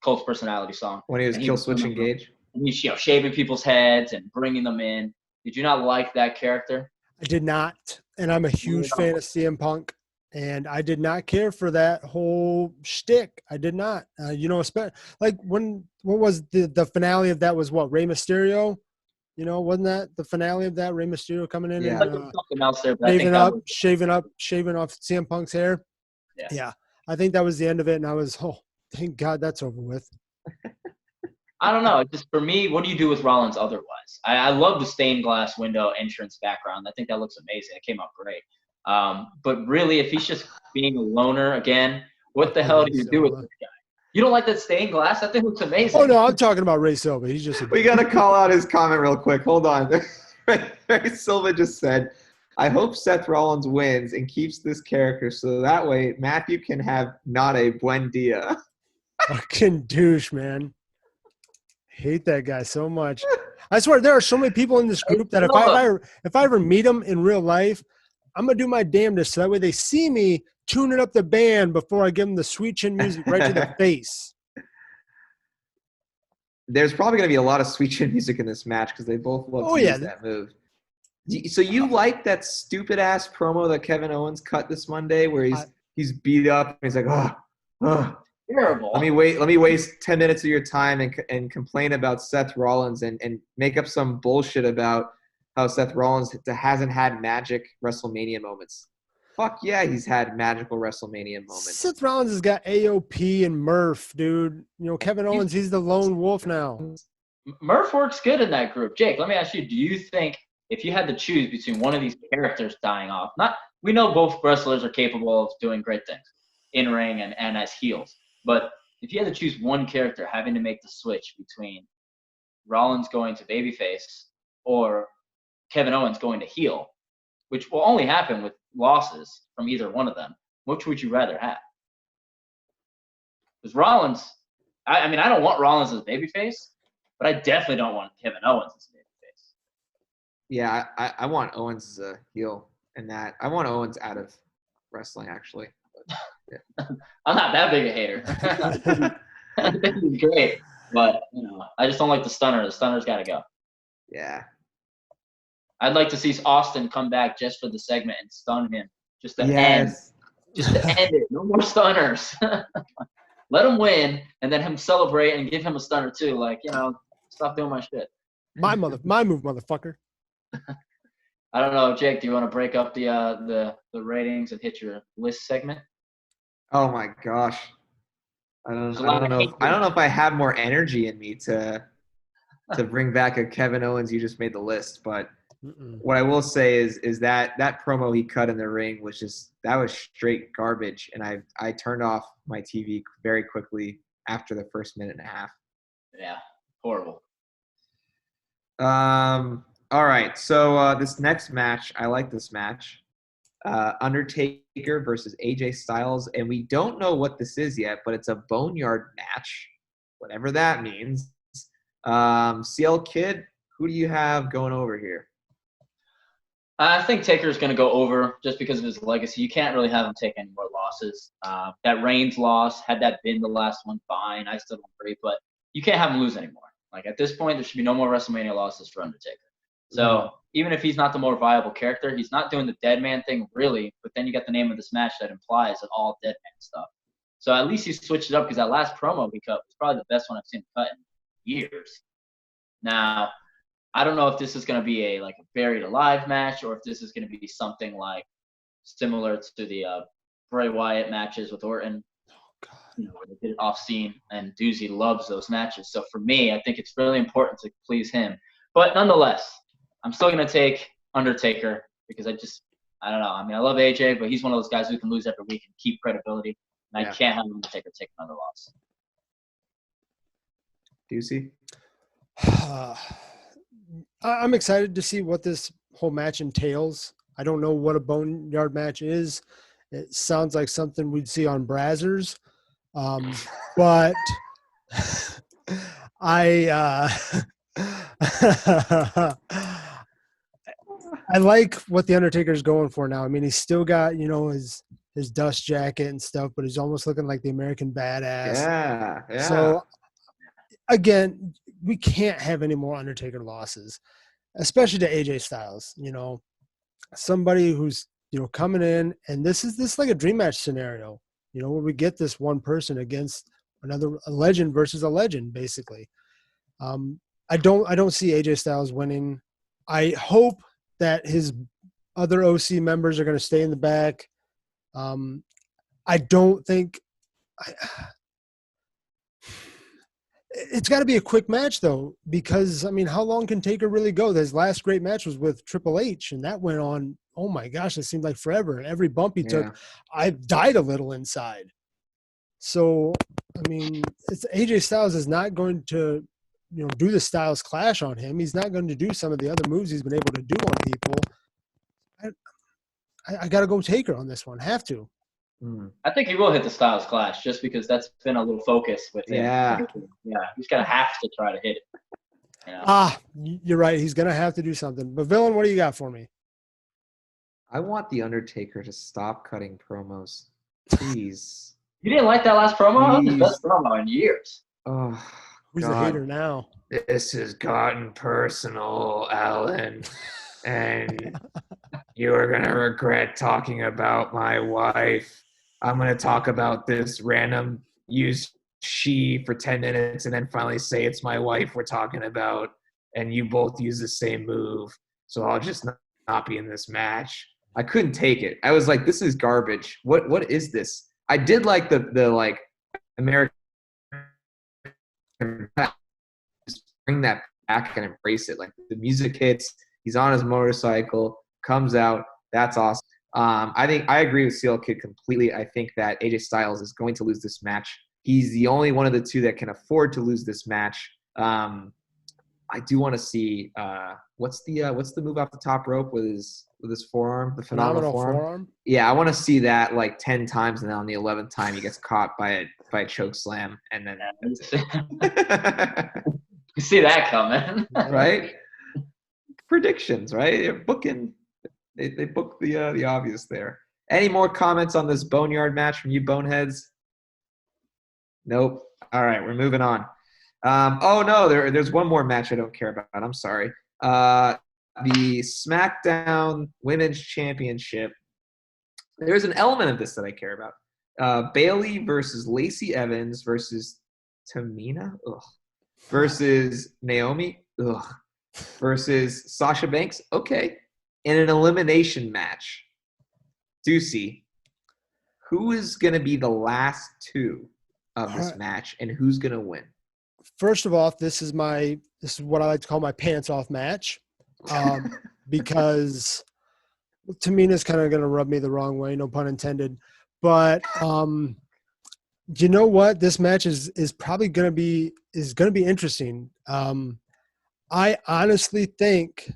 Cult Personality song. When he was Kill Switch Engage? And he's, shaving people's heads and bringing them in. Did you not like that character? I did not, and I'm a huge fan of CM Punk, and I did not care for that whole shtick. I did not. Like what was the finale of that was what, Rey Mysterio? Wasn't that the finale of that? Rey Mysterio coming in and something else there, but shaving off CM Punk's hair. Yeah. I think that was the end of it, and I was, thank God that's over with. I don't know. Just for me, what do you do with Rollins otherwise? I love the stained glass window entrance background. I think that looks amazing. It came out great. But really, if he's just being a loner again, what the hell do you do with this guy? You don't like that stained glass? That thing looks amazing. Oh, no, I'm talking about Ray Silva. He's just we got to call out his comment real quick. Hold on. Ray Silva just said, I hope Seth Rollins wins and keeps this character so that way Matthew can have not a buen dia. Fucking douche, man. Hate that guy so much. I swear there are so many people in this group that if I ever meet them in real life, I'm gonna do my damnedest so that way they see me tuning up the band before I give them the sweet chin music right to the face. There's probably going to be a lot of sweet chin music in this match because they both love to use that move. So you like that stupid ass promo that Kevin Owens cut this Monday where he's beat up and he's like, oh. Terrible. Let me waste 10 minutes of your time and complain about Seth Rollins and make up some bullshit about how Seth Rollins hasn't had magic WrestleMania moments. Fuck yeah, he's had magical WrestleMania moments. Seth Rollins has got AOP and Murph, dude. You know, Kevin Owens, he's the lone wolf now. Murph works good in that group. Jake, let me ask you, do you think if you had to choose between one of these characters dying off, we know both wrestlers are capable of doing great things in ring and as heels. But if you had to choose one character having to make the switch between Rollins going to babyface or Kevin Owens going to heel, which will only happen with losses from either one of them, which would you rather have? Because Rollins, I mean, I don't want Rollins as babyface, but I definitely don't want Kevin Owens as babyface. Yeah, I want Owens as a heel in that. I want Owens out of wrestling, actually. Yeah. I'm not that big a hater. I think he's great, but I just don't like the stunner. The stunner's got to go. Yeah. I'd like to see Austin come back just for the segment and stun him, just to end it. No more stunners. Let him win, and then him celebrate and give him a stunner too. Like, stop doing my shit. My move, motherfucker. I don't know, Jake. Do you want to break up the ratings and hit your list segment? Oh my gosh, I don't know if I have more energy in me to bring back a Kevin Owens. You just made the list, but what I will say is that promo he cut in the ring was straight garbage, and I turned off my TV very quickly after the first minute and a half. Yeah, horrible. All right, so this next match, I like this match. Undertaker versus AJ Styles, and we don't know what this is yet, but it's a boneyard match, whatever that means. CL Kid, who do you have going over here? I think Taker's going to go over just because of his legacy. You can't really have him take any more losses. That Reigns loss, had that been the last one, fine. I still don't agree, but you can't have him lose anymore. Like, at this point, there should be no more WrestleMania losses for Undertaker. So even if he's not the more viable character, he's not doing the dead man thing really, but then you got the name of this match that implies it all dead man stuff. So at least he switched it up because that last promo he cut was probably the best one I've seen him cut in years. Now, I don't know if this is going to be a buried alive match or if this is going to be something like similar to the Bray Wyatt matches with Orton. Where they did it off scene, and Doozy loves those matches. So for me, I think it's really important to please him. But nonetheless, I'm still going to take Undertaker because I don't know. I mean, I love AJ, but he's one of those guys who can lose every week and keep credibility. And I can't have Undertaker take another loss. Doozy? I'm excited to see what this whole match entails. I don't know what a boneyard match is. It sounds like something we'd see on Brazzers. But I like what the Undertaker's going for now. I mean, he's still got, his dust jacket and stuff, but he's almost looking like the American Badass. Yeah. So again, we can't have any more Undertaker losses, especially to AJ Styles. Somebody who's coming in, and this is like a dream match scenario. Where we get this one person against a legend versus a legend, basically. I don't see AJ Styles winning. I hope that his other OC members are going to stay in the back. I don't think it's got to be a quick match though, because I mean, how long can Taker really go? His last great match was with Triple H, and that went on. Oh my gosh, it seemed like forever. Every bump he took, I died a little inside. So, I mean, AJ Styles is not going to, do the Styles Clash on him. He's not going to do some of the other moves he's been able to do on people. I got to go Taker on this one. Have to. I think he will hit the Styles Clash just because that's been a little focus with him. Yeah. Yeah, he's gonna have to try to hit it. You're right. He's gonna have to do something. But Villain, what do you got for me? I want the Undertaker to stop cutting promos, please. You didn't like that last promo? That was the Please. best promo in years. Oh, Who's God. the hater now? This has gotten personal, Alan, and you're gonna regret talking about my wife. I'm gonna talk about this random use she for 10 minutes and then finally say it's my wife we're talking about, and you both use the same move, so I'll just not be in this match. I couldn't take it. I was like, this is garbage. What is this? I did like the like American, just bring that back and embrace it. Like the music hits, he's on his motorcycle, comes out. That's awesome. I think I agree with CL Kid completely. I think that AJ Styles is going to lose this match. He's the only one of the two that can afford to lose this match. I do want to see what's the move off the top rope with his forearm, the phenomenal forearm. Yeah, I want to see that like 10 times, and then on the 11th time he gets caught by a choke slam, and then you see that coming, right? Predictions, right? They're booking. They booked the obvious there. Any more comments on this Boneyard match from you boneheads? Nope. All right, we're moving on. Oh no, there's one more match I don't care about. I'm sorry. The SmackDown Women's Championship. There's an element of this that I care about. Bayley versus Lacey Evans versus Tamina. Ugh. Versus Naomi. Ugh. Versus Sasha Banks. Okay. In an elimination match. Ducey, who is going to be the last two of this match, and who's going to win? First of all, this is what I like to call my pants off match, because Tamina's kind of going to rub me the wrong way, no pun intended. But you know what? This match is probably going to be interesting. I honestly think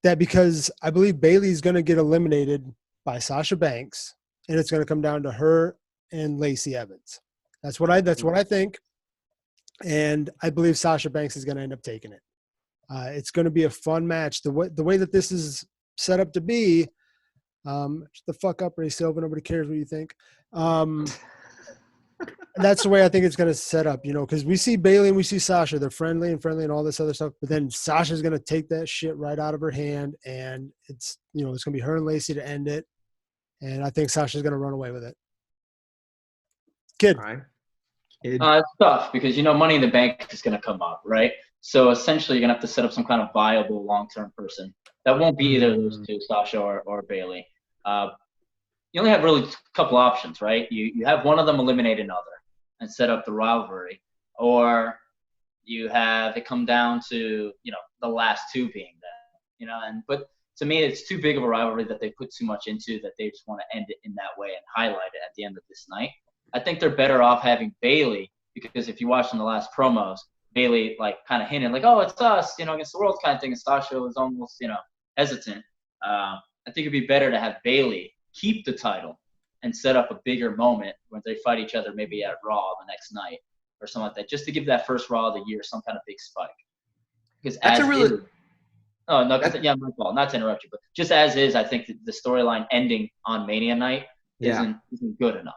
that because I believe Bayley's going to get eliminated by Sasha Banks, and it's going to come down to her and Lacey Evans. That's what I think. And I believe Sasha Banks is going to end up taking it. It's going to be a fun match. The way that this is set up to be, shut the fuck up, Ray Silva. Nobody cares what you think. That's the way I think it's going to set up, because we see Bayley and we see Sasha. They're friendly and all this other stuff. But then Sasha's going to take that shit right out of her hand, and it's going to be her and Lacey to end it. And I think Sasha's going to run away with it. Kid. All right. It's tough because Money in the Bank is going to come up, right? So essentially, you're going to have to set up some kind of viable long-term person. That won't be either of those two, Sasha or Bayley. You only have really a couple options, right? You have one of them eliminate another and set up the rivalry, or you have it come down to the last two being that, but to me, it's too big of a rivalry that they put too much into that they just want to end it in that way and highlight it at the end of this night. I think they're better off having Bayley, because if you watch in the last promos, Bayley kind of hinted oh, it's us, against the world kind of thing, and Sasha was almost hesitant. I think it'd be better to have Bayley keep the title and set up a bigger moment when they fight each other, maybe at Raw the next night or something like that, just to give that first Raw of the year some kind of big spike. Because my fault, not to interrupt you, but just as is, I think the storyline ending on Mania night isn't good enough.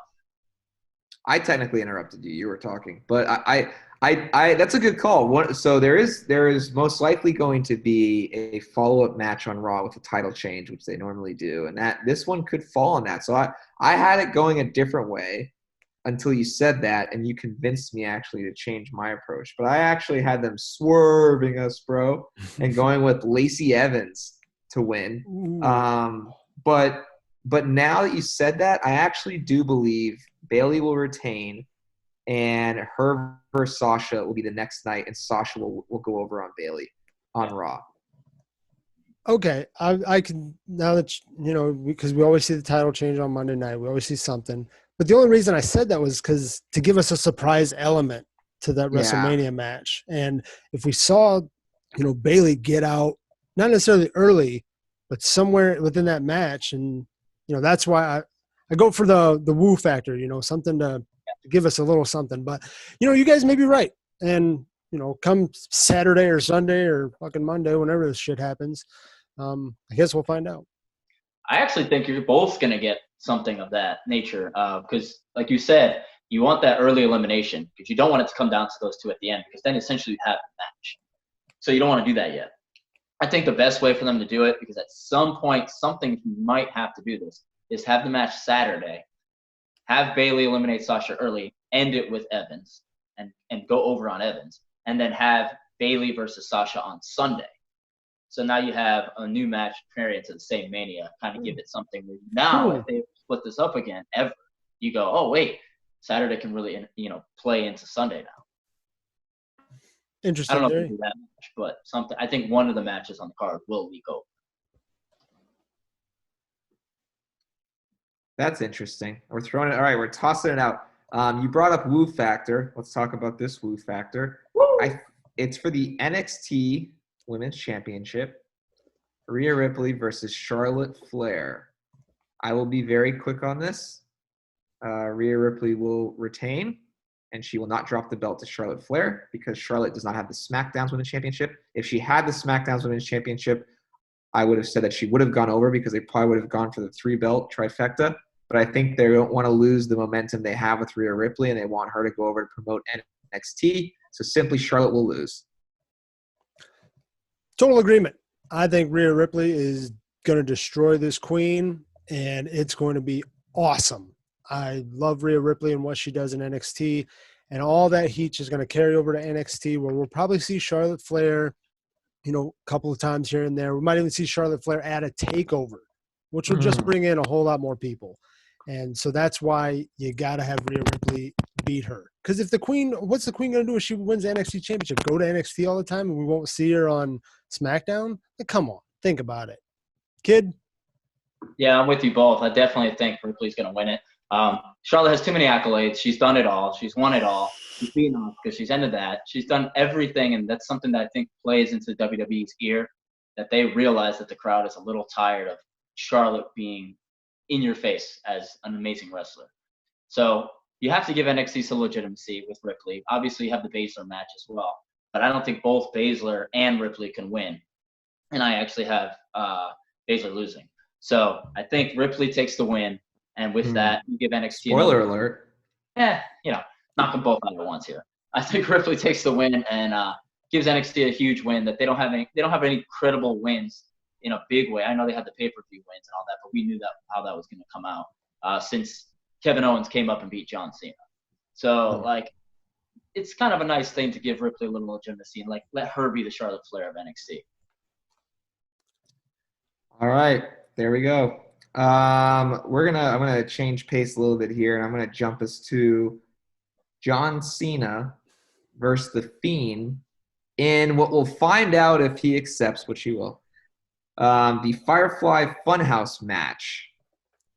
I technically interrupted you. You were talking, but I that's a good call. So there is most likely going to be a follow-up match on Raw with a title change, which they normally do, and this one could fall on that. So I had it going a different way until you said that, and you convinced me actually to change my approach. But I actually had them swerving us, bro, and going with Lacey Evans to win. But now that you said that, I actually do believe Bayley will retain, and her versus Sasha will be the next night, and Sasha will go over on Bayley on Raw. Okay, I can, now that because we always see the title change on Monday night, we always see something. But the only reason I said that was because to give us a surprise element to that WrestleMania match, and if we saw Bayley get out, not necessarily early, but somewhere within that match, and that's why I go for the woo factor, something to give us a little something. But, you guys may be right. And, come Saturday or Sunday or fucking Monday, whenever this shit happens, I guess we'll find out. I actually think you're both going to get something of that nature because, like you said, you want that early elimination because you don't want it to come down to those two at the end because then essentially you have a match. So you don't want to do that yet. I think the best way for them to do it, because at some point something might have to do this, is have the match Saturday, have Bayley eliminate Sasha early, end it with Evans, and go over on Evans, and then have Bayley versus Sasha on Sunday. So now you have a new match carry into the same Mania, kind of give it something where now if they split this up again ever, you go, oh wait, Saturday can really play into Sunday now. Interesting. I don't know if they do that much, but something. I think one of the matches on the card will leak over. That's interesting. We're throwing it. All right, we're tossing it out. You brought up Woo Factor. Let's talk about this Woo Factor. It's for the NXT Women's Championship. Rhea Ripley versus Charlotte Flair. I will be very quick on this. Rhea Ripley will retain, and she will not drop the belt to Charlotte Flair because Charlotte does not have the SmackDown Women's Championship. If she had the SmackDown Women's Championship, I would have said that she would have gone over because they probably would have gone for the 3-belt trifecta. But I think they don't want to lose the momentum they have with Rhea Ripley, and they want her to go over to promote NXT. So simply Charlotte will lose. Total agreement. I think Rhea Ripley is going to destroy this queen, and it's going to be awesome. I love Rhea Ripley and what she does in NXT, and all that heat is going to carry over to NXT, where we'll probably see Charlotte Flair, a couple of times here and there. We might even see Charlotte Flair at a takeover, which will just bring in a whole lot more people. And so that's why you got to have Rhea Ripley beat her. Because if the queen, what's the queen going to do if she wins the NXT championship? Go to NXT all the time and we won't see her on SmackDown? Like, come on, think about it. Kid? Yeah, I'm with you both. I definitely think Ripley's going to win it. Charlotte has too many accolades. She's done it all. She's won it all. She's beaten off because she's ended that. She's done everything, and that's something that I think plays into WWE's ear, that they realize that the crowd is a little tired of Charlotte being in your face as an amazing wrestler. So you have to give NXT some legitimacy with Ripley. Obviously, you have the Baszler match as well, but I don't think both Baszler and Ripley can win. And I actually have Baszler losing. So I think Ripley takes the win, and with that, you give NXT. Spoiler alert. Knock them both out at once here. I think Ripley takes the win and gives NXT a huge win that they don't have any credible wins in a big way. I know they had the pay-per-view wins and all that, but we knew how that was going to come out since Kevin Owens came up and beat John Cena. So, it's kind of a nice thing to give Ripley a little legitimacy and, let her be the Charlotte Flair of NXT. All right, there we go. I'm gonna change pace a little bit here, and I'm gonna jump us to John Cena versus The Fiend in what we'll find out if he accepts, which he will. The Firefly Funhouse match.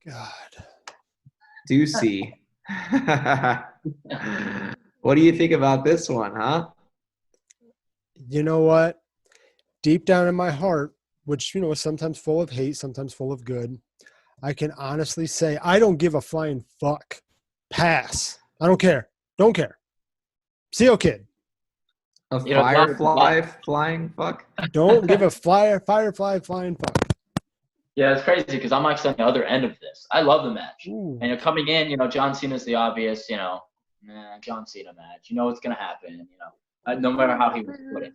God. Doocy. What do you think about this one, huh? You know what? Deep down in my heart, which, is sometimes full of hate, sometimes full of good, I can honestly say I don't give a flying fuck. Pass. I don't care. Don't care. See you, kid. A firefly flying fuck? Don't give a firefly flying fuck. Yeah, it's crazy because I'm actually on the other end of this. I love the match. Ooh. And you're coming in, John Cena's the obvious, John Cena match. You know what's going to happen, no matter how he was put it.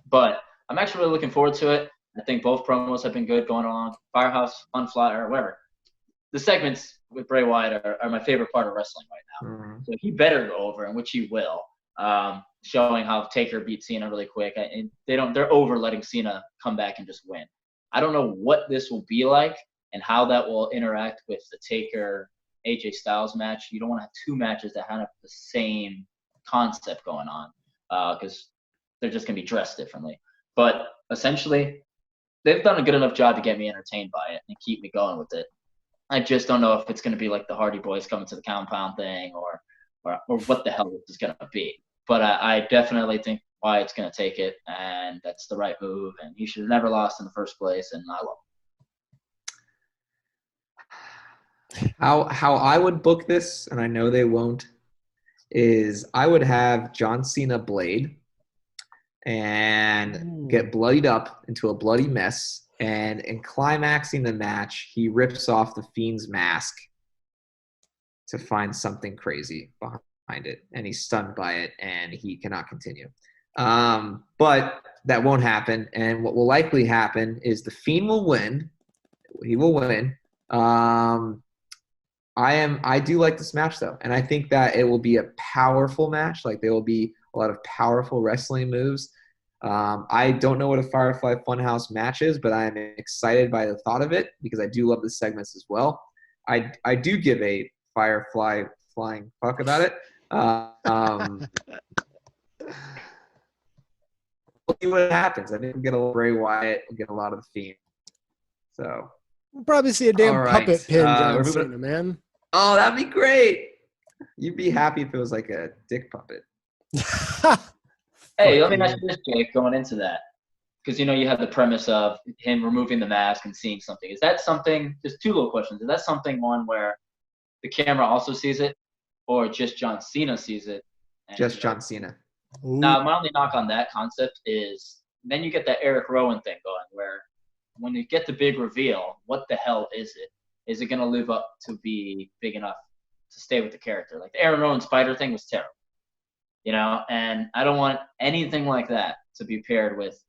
But I'm actually really looking forward to it. I think both promos have been good going along. Firehouse, Funfly, or whatever. The segments with Bray Wyatt are my favorite part of wrestling right now. Mm-hmm. So he better go over, and which he will. Showing how Taker beat Cena really quick. And they're over letting Cena come back and just win. I don't know what this will be like and how that will interact with the Taker AJ Styles match. You don't want to have two matches that have the same concept going on because they're just going to be dressed differently. But essentially, they've done a good enough job to get me entertained by it and keep me going with it. I just don't know if it's going to be like the Hardy Boys coming to the compound thing or what the hell this is going to be. But I definitely think Wyatt's going to take it, and that's the right move, and he should have never lost in the first place, and I love How I would book this, and I know they won't, is I would have John Cena blade and get bloodied up into a bloody mess. And in climaxing the match, he rips off the Fiend's mask to find something crazy behind it. And he's stunned by it, and he cannot continue. But that won't happen. And what will likely happen is the Fiend will win. He will win. I do like this match, though. And I think that it will be a powerful match. Like, there will be a lot of powerful wrestling moves. I don't know what a Firefly Funhouse match is, but I am excited by the thought of it because I do love the segments as well. I do give a Firefly flying fuck about it. We'll see what happens. I think we'll get a little Bray Wyatt. We'll get a lot of the Fiend. So We'll probably see a damn all right. puppet pin John We're Cena, moving- man. Oh, that'd be great. You'd be happy if it was like a dick puppet. Hey, let me ask you this, Jake, going into that. Because, you had the premise of him removing the mask and seeing something. Is that something, just two little questions. Is that something, one, where the camera also sees it, or just John Cena sees it? Just John Cena. Now, my only knock on that concept is then you get that Eric Rowan thing going where when you get the big reveal, what the hell is it? Is it going to live up to be big enough to stay with the character? Like the Aaron Rowan spider thing was terrible. And I don't want anything like that to be paired with,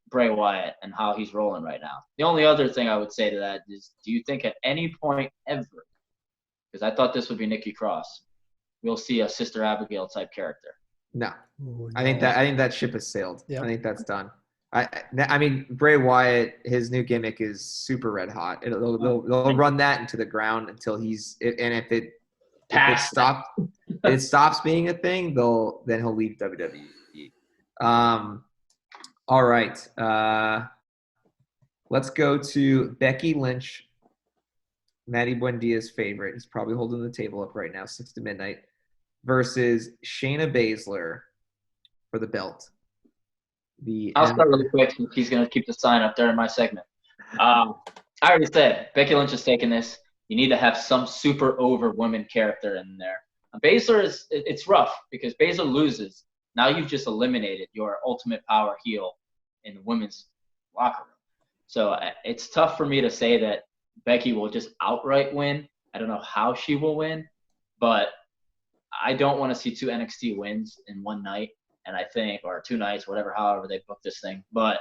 Bray Wyatt and how he's rolling right now. The only other thing I would say to that is, do you think at any point ever, because I thought this would be Nikki Cross, we'll see a Sister Abigail type character? No. Ooh, I think that ship has sailed. Yep. I think that's done. I mean, Bray Wyatt, his new gimmick is super red hot. They'll run that into the ground until if it stops being a thing, then he'll leave WWE. All right. Let's go to Becky Lynch, Maddie Buendia's favorite. He's probably holding the table up right now, 6 to midnight, versus Shayna Baszler for the belt. I'll start really quick since he's going to keep the sign up there in my segment. I already said, Becky Lynch is taking this. You need to have some super over woman character in there. Baszler it's rough because Baszler loses. Now you've just eliminated your ultimate power heel in the women's locker room. So it's tough for me to say that Becky will just outright win. I don't know how she will win, but I don't want to see 2 NXT wins in one night. And I think, or 2 nights, however they book this thing. But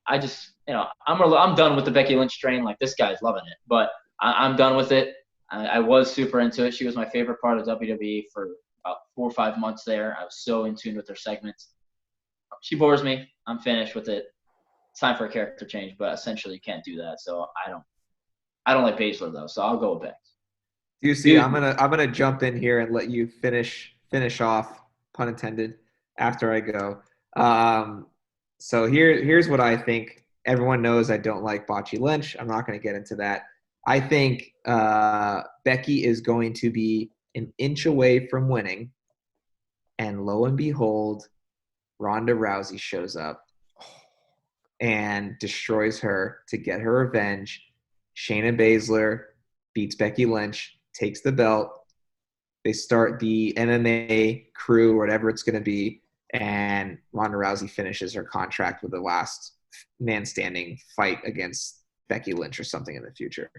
I just, I'm done with the Becky Lynch train. Like, this guy's loving it. But I'm done with it. I was super into it. She was my favorite part of WWE for about 4 or 5 months there. I was so in tune with her segments. She bores me. I'm finished with it. It's time for a character change, but essentially you can't do that. So I don't like Baszler though. So I'll go with Becky. You see, I'm gonna jump in here and let you finish off, pun intended, after I go. So here's what I think. Everyone knows I don't like Bocce Lynch. I'm not going to get into that. I think Becky is going to be an inch away from winning, and lo and behold, Ronda Rousey shows up and destroys her to get her revenge. Shayna Baszler beats Becky Lynch, takes the belt. They start the MMA crew, whatever it's going to be, and Ronda Rousey finishes her contract with the last man standing fight against Becky Lynch or something in the future.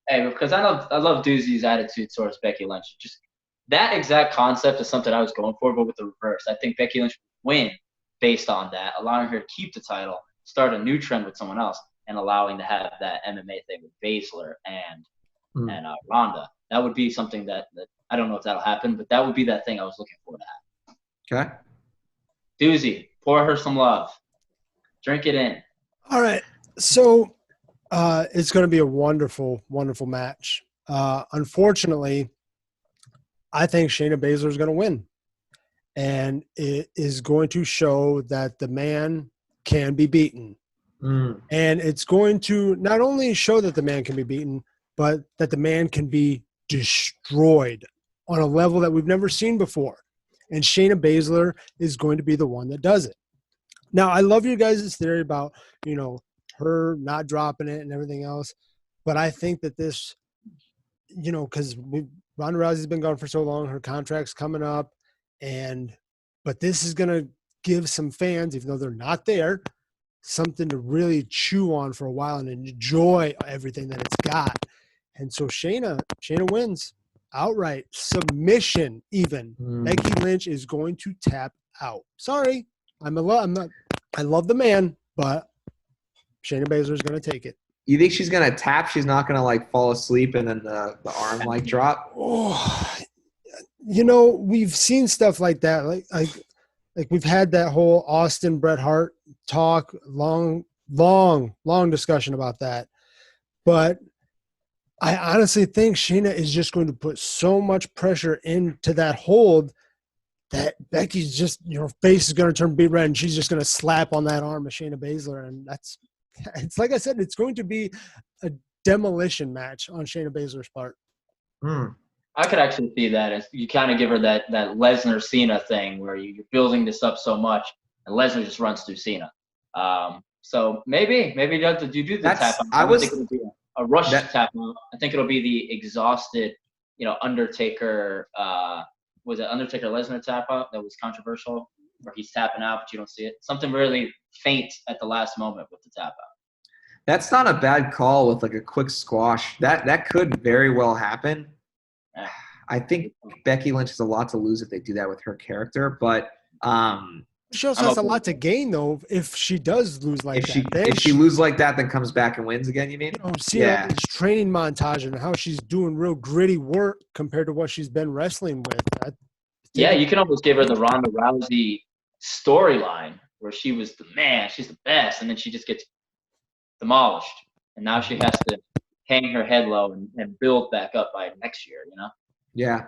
Hey, because I love Doozy's attitude towards Becky Lynch. Just that exact concept is something I was going for, but with the reverse. I think Becky Lynch would win based on that, allowing her to keep the title, start a new trend with someone else, and allowing to have that MMA thing with Baszler and Ronda. That would be something that I don't know if that'll happen, but that would be that thing I was looking for to happen. Okay. Doozy, pour her some love. Drink it in. All right. So it's going to be a wonderful, wonderful match. Unfortunately, I think Shayna Baszler is going to win. And it is going to show that the man can be beaten. And it's going to not only show that the man can be beaten, but that the man can be destroyed on a level that we've never seen before. And Shayna Baszler is going to be the one that does it. Now, I love you guys' theory about, her not dropping it and everything else. But I think that this, because Ronda Rousey's been gone for so long, her contract's coming up, but this is going to give some fans, even though they're not there, something to really chew on for a while and enjoy everything that it's got. And so Shayna wins outright submission. Even Becky Lynch is going to tap out. Sorry, I love the man, but Shayna Baszler is going to take it. You think she's gonna tap? She's not gonna like fall asleep and then the arm like drop. Oh, we've seen stuff like that. Like we've had that whole Austin Bret Hart talk, long discussion about that. But I honestly think Shayna is just going to put so much pressure into that hold that Becky's just, face is going to turn beet red and she's just going to slap on that arm of Shayna Baszler. And it's like I said, it's going to be a demolition match on Shayna Baszler's part. I could actually see that as you kind of give her that Lesnar Cena thing where you're building this up so much and Lesnar just runs through Cena. So maybe you do the tap out. I think it'll be a rush tap out. I think it'll be the exhausted, Undertaker. Was it Undertaker Lesnar tap out that was controversial, where he's tapping out but you don't see it? Something really faint at the last moment with the tap out. That's not a bad call with like a quick squash. That could very well happen. I think Becky Lynch has a lot to lose if they do that with her character, but she also has a lot to gain though if she does lose like that. If she loses like that, then comes back and wins again. You mean? This training montage and how she's doing real gritty work compared to what she's been wrestling with. You can almost give her the Ronda Rousey storyline where she was the man, she's the best, and then she just gets demolished, and now she has to hang her head low and build back up by next year, Yeah.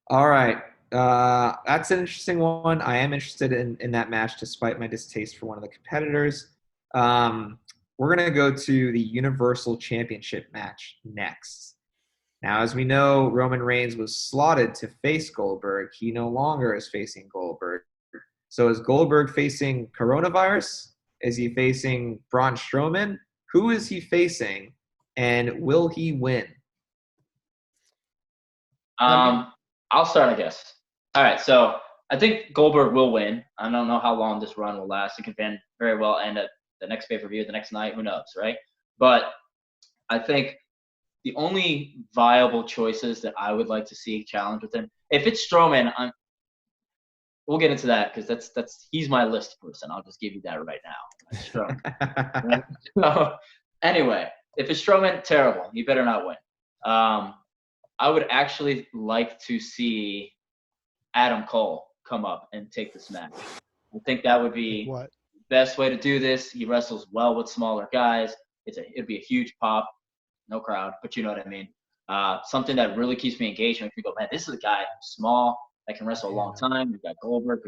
All right. That's an interesting one. I am interested in that match despite my distaste for one of the competitors. We're going to go to the Universal Championship match next. Now, as we know, Roman Reigns was slotted to face Goldberg. He no longer is facing Goldberg. So is Goldberg facing coronavirus? Is he facing Braun Strowman? Who is he facing? And will he win? I'll start, I guess. All right, so I think Goldberg will win. I don't know how long this run will last. It can very well end at the next pay-per-view, the next night. Who knows, right? But I think the only viable choices that I would like to see challenge with him, if it's Strowman, we'll get into that because he's my list person. I'll just give you that right now. Strowman. So, anyway, if it's Strowman, terrible. You better not win. I would actually like to see Adam Cole come up and take this match. I think that would be the best way to do this. He wrestles well with smaller guys. It'd be a huge pop. No crowd, but you know what I mean. Something that really keeps me engaged. Makes me go, man, this is a guy small that can wrestle a long time. We've got Goldberg,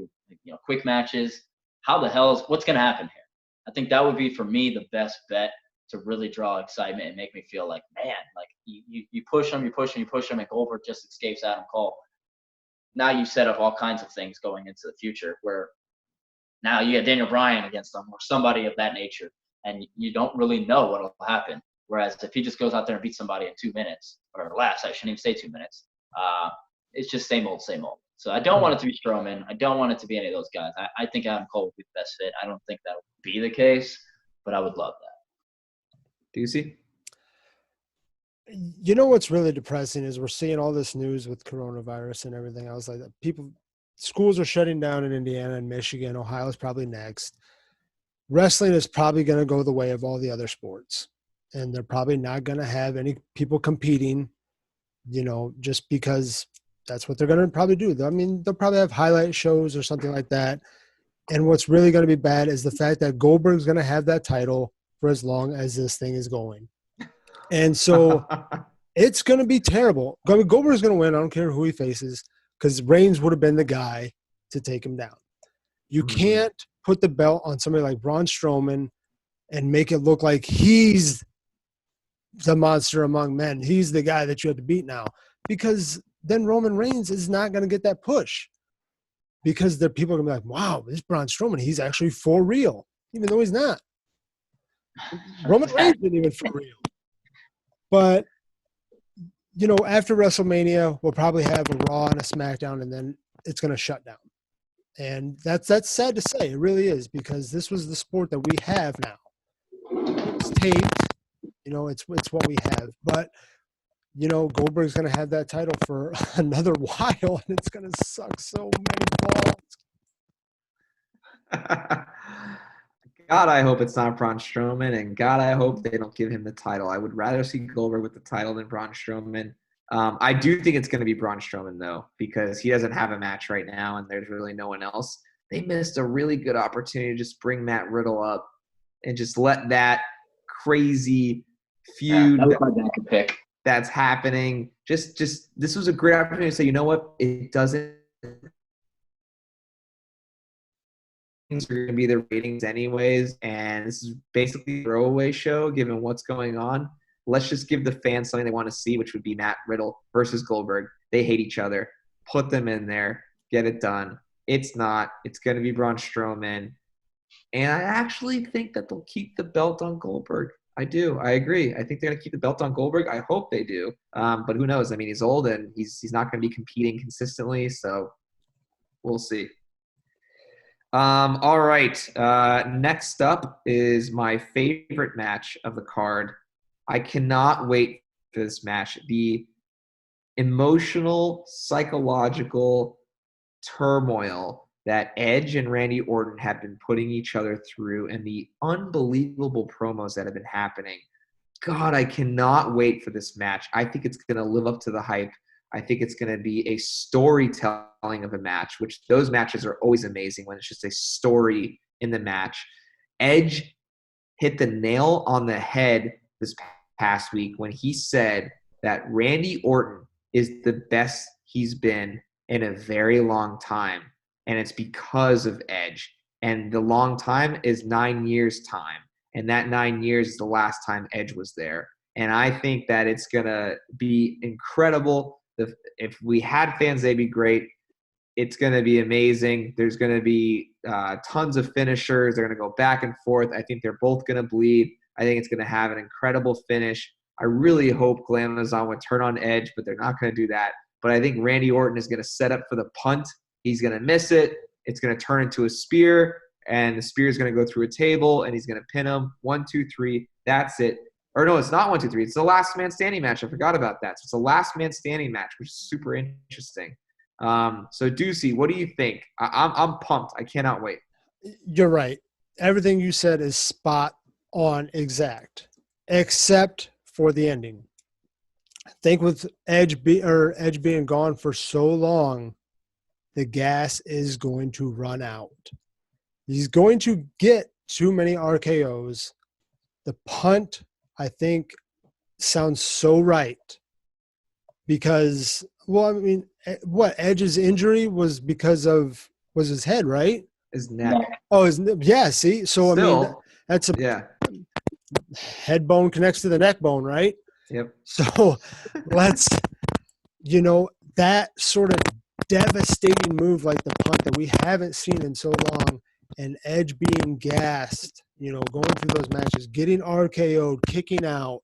quick matches. What's going to happen here? I think that would be, for me, the best bet to really draw excitement and make me feel like, man, like you push him, and Goldberg just escapes Adam Cole. Now you set up all kinds of things going into the future where now you got Daniel Bryan against them or somebody of that nature, and you don't really know what will happen. Whereas if he just goes out there and beats somebody in 2 minutes or less, I shouldn't even say 2 minutes. It's just same old, same old. So I don't want it to be Strowman. I don't want it to be any of those guys. I think Adam Cole would be the best fit. I don't think that would be the case, but I would love that. Do you see? You know what's really depressing is we're seeing all this news with coronavirus and everything else like that. Schools are shutting down in Indiana and Michigan. Ohio's probably next. Wrestling is probably going to go the way of all the other sports. And they're probably not going to have any people competing, just because that's what they're going to probably do. I mean, they'll probably have highlight shows or something like that. And what's really going to be bad is the fact that Goldberg's going to have that title for as long as this thing is going. And so it's going to be terrible. Goldberg's going to win. I don't care who he faces because Reigns would have been the guy to take him down. You can't put the belt on somebody like Braun Strowman and make it look like he's the monster among men. He's the guy that you have to beat now, because then Roman Reigns is not going to get that push because the people are going to be like, wow, this Braun Strowman, he's actually for real, even though he's not. Roman Reigns isn't even for real. But, after WrestleMania, we'll probably have a Raw and a SmackDown, and then it's going to shut down. And that's sad to say. It really is, because this was the sport that we have now. It's taped. It's what we have. But, Goldberg's going to have that title for another while, and it's going to suck so many balls. God, I hope it's not Braun Strowman, and God, I hope they don't give him the title. I would rather see Goldberg with the title than Braun Strowman. I do think it's going to be Braun Strowman, though, because he doesn't have a match right now, and there's really no one else. They missed a really good opportunity to just bring Matt Riddle up and just let that crazy feud that was my backup pick. That's happening. Just this was a great opportunity to say, you know what? It doesn't – are going to be the ratings anyways, and this is basically a throwaway show given what's going on. Let's just give the fans something they want to see, which would be Matt Riddle versus Goldberg. They hate each other. Put them in there. Get it done. It's not. It's going to be Braun Strowman. And I actually think that they'll keep the belt on Goldberg. I do. I agree. I think they're going to keep the belt on Goldberg. I hope they do. But who knows? I mean, he's old, and he's not going to be competing consistently, so we'll see. All right. Next up is my favorite match of the card. I cannot wait for this match. The emotional, psychological turmoil that Edge and Randy Orton have been putting each other through, and the unbelievable promos that have been happening. God, I cannot wait for this match. I think it's going to live up to the hype. I think it's going to be a storytelling of a match, which those matches are always amazing when it's just a story in the match. Edge hit the nail on the head this past week when he said that Randy Orton is the best he's been in a very long time, and it's because of Edge. And the long time is 9 years' time, and that 9 years is the last time Edge was there. And I think that it's going to be incredible. If we had fans, they'd be great. It's going to be amazing. There's going to be tons of finishers. They're going to go back and forth. I think they're both going to bleed. I think it's going to have an incredible finish. I really hope Glamazon would turn on Edge, but they're not going to do that. But I think Randy Orton is going to set up for the punt. He's going to miss it. It's going to turn into a spear, and the spear is going to go through a table, and he's going to pin him. 1, 2, 3. That's it. Or no, it's not 1, 2, 3. It's the last man standing match. I forgot about that. So it's a last man standing match, which is super interesting. So Ducey, what do you think? I'm pumped. I cannot wait. You're right. Everything you said is spot on, exact, except for the ending. I think with Edge being gone for so long, the gas is going to run out. He's going to get too many RKOs. The punt, I think, sounds so right because, Edge's injury was was his head, right? His neck. Oh, yeah, see? So, Still, that's head bone connects to the neck bone, right? Yep. So let's, that sort of devastating move like the punt that we haven't seen in so long, and Edge being gassed, going through those matches, getting RKO'd, kicking out,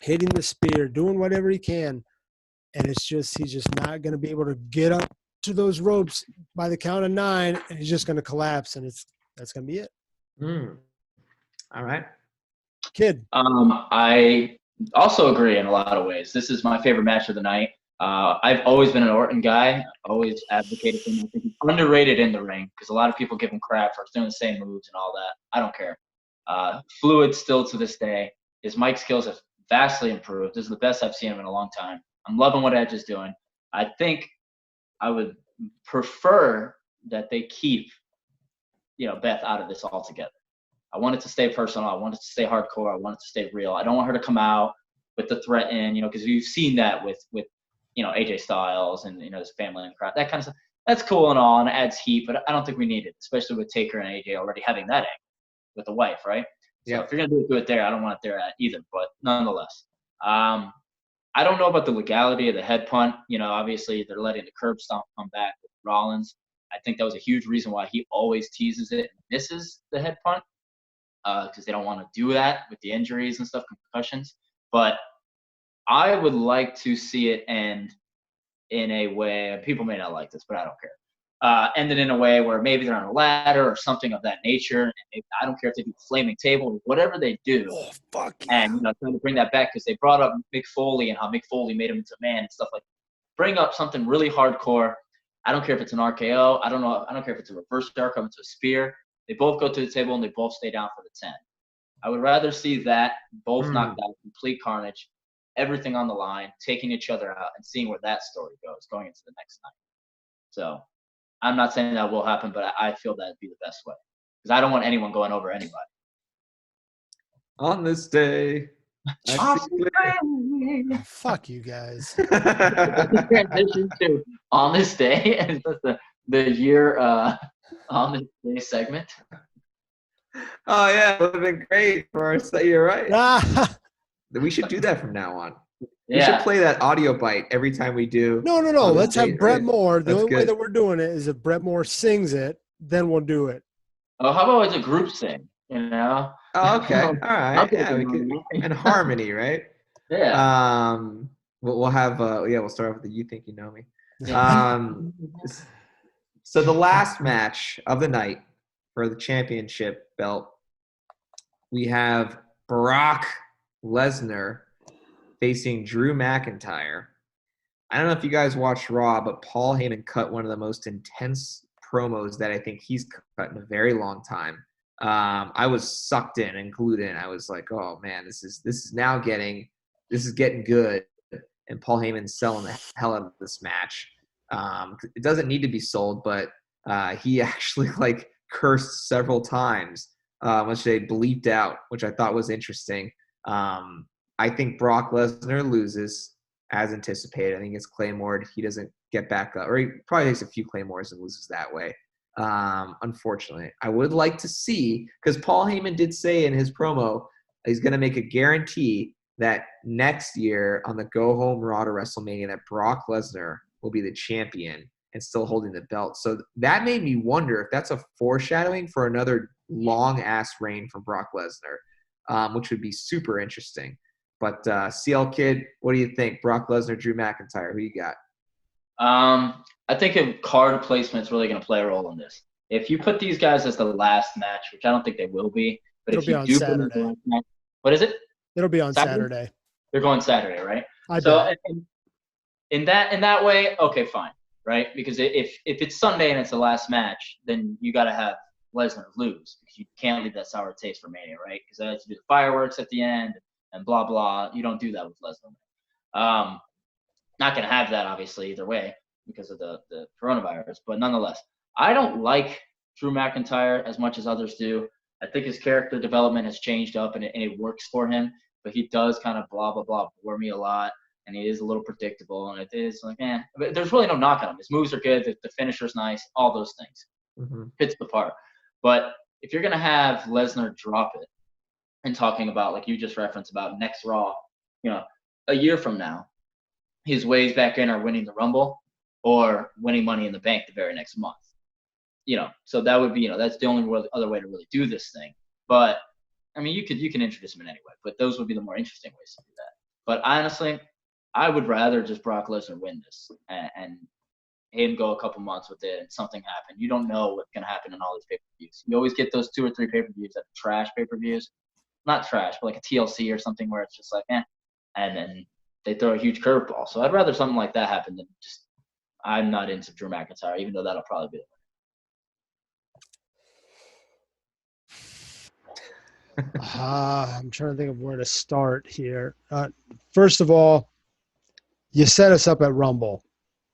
hitting the spear, doing whatever he can. And he's just not going to be able to get up to those ropes by the count of 9, and he's just going to collapse, and that's going to be it. All right. Kid. I also agree in a lot of ways. This is my favorite match of the night. I've always been an Orton guy, always advocated for him. I think he's underrated in the ring because a lot of people give him crap for doing the same moves and all that. I don't care. Fluid still to this day. His mic skills have vastly improved. This is the best I've seen him in a long time. I'm loving what Edge is doing. I think I would prefer that they keep, Beth out of this altogether. I want it to stay personal. I want it to stay hardcore. I want it to stay real. I don't want her to come out with the threat in, because you've seen that with AJ Styles and, his family and crowd, that kind of stuff. That's cool and all, and it adds heat, but I don't think we need it, especially with Taker and AJ already having that angle with the wife, right? Yeah. So if you're going to do it there, I don't want it there either, but nonetheless. I don't know about the legality of the head punt. Obviously they're letting the curb stomp come back with Rollins. I think that was a huge reason why he always teases it and misses the head punt because they don't want to do that with the injuries and stuff, concussions. But I would like to see it end in a way, people may not like this, but I don't care. End it in a way where maybe they're on a ladder or something of that nature. And maybe, I don't care if they do flaming table, whatever they do. Oh, fuck yeah. And trying to bring that back because they brought up Mick Foley and how Mick Foley made him into a man and stuff like that. Bring up something really hardcore. I don't care if it's an RKO. I don't care if it's a reverse RKO, it's a spear. They both go to the table and they both stay down for the 10. I would rather see that both knocked out, complete carnage, everything on the line, taking each other out, and seeing where that story goes going into the next night. So I'm not saying that will happen, but I feel that'd be the best way because I don't want anyone going over anybody. On this day. Fuck you guys. Transition to on this day and the year on this day segment. Oh yeah, it would have been great for us. You're right. We should do that from now on. We should play that audio bite every time we do. No. Let's have Brett Moore. The only way that we're doing it is if Brett Moore sings it, then we'll do it. Oh, how about it's a group sing? Oh, okay. All right. Yeah, we could in harmony, right? Yeah. We'll have we'll start off with the "You Think You Know Me." So the last match of the night for the championship belt, we have Brock Lesnar facing Drew McIntyre. I don't know if you guys watched Raw, but Paul Heyman cut one of the most intense promos that I think he's cut in a very long time. I was sucked in and glued in. I was like, oh man, this is getting good. And Paul Heyman's selling the hell out of this match. It doesn't need to be sold, but he actually cursed several times, which they bleeped out, which I thought was interesting. I think Brock Lesnar loses as anticipated. I think it's Claymored. He doesn't get back up, or he probably takes a few Claymores and loses that way. Unfortunately, I would like to see, because Paul Heyman did say in his promo, he's going to make a guarantee that next year on the Go Home Raw to WrestleMania that Brock Lesnar will be the champion and still holding the belt. So that made me wonder if that's a foreshadowing for another long-ass reign from Brock Lesnar, which would be super interesting. But CL Kid, what do you think? Brock Lesnar, Drew McIntyre, who you got? I think a card placement is really going to play a role in this. If you put these guys as the last match, which I don't think they will be, but It'll if you be do on put them as the Saturday. last match, what is it? It'll be on Saturday. They're going Saturday, right? I bet. In that way, okay, fine, right? Because if it's Sunday and it's the last match, then you got to have Lesnar lose because you can't leave that sour taste for Mania, right? Because I have to do the fireworks at the end and blah blah. You don't do that with Lesnar. Not going to have that obviously either way because of the coronavirus, but nonetheless, I don't like Drew McIntyre as much as others do. I think his character development has changed up and it works for him, but he does kind of blah blah blah bore me a lot. And he is a little predictable, and it is like, but there's really no knock on him. His moves are good, the finisher's nice, all those things. Fits the part. But if you're gonna have Lesnar drop it, and talking about like you just referenced about next Raw, a year from now, his ways back in are winning the Rumble or winning Money in the Bank the very next month. So that would be that's the only other way to really do this thing. But I mean, you can introduce him in any way, but those would be the more interesting ways to do that. But honestly, I would rather just Brock Lesnar win this and him go a couple months with it and something happen. You don't know what's going to happen in all these pay-per-views. You always get those 2 or 3 pay-per-views that are trash pay-per-views. Not trash, but like a TLC or something where it's just like, and then they throw a huge curveball. So I'd rather something like that happen than just I'm not into Drew McIntyre, even though that'll probably be the winner. I'm trying to think of where to start here. First of all, you set us up at Rumble,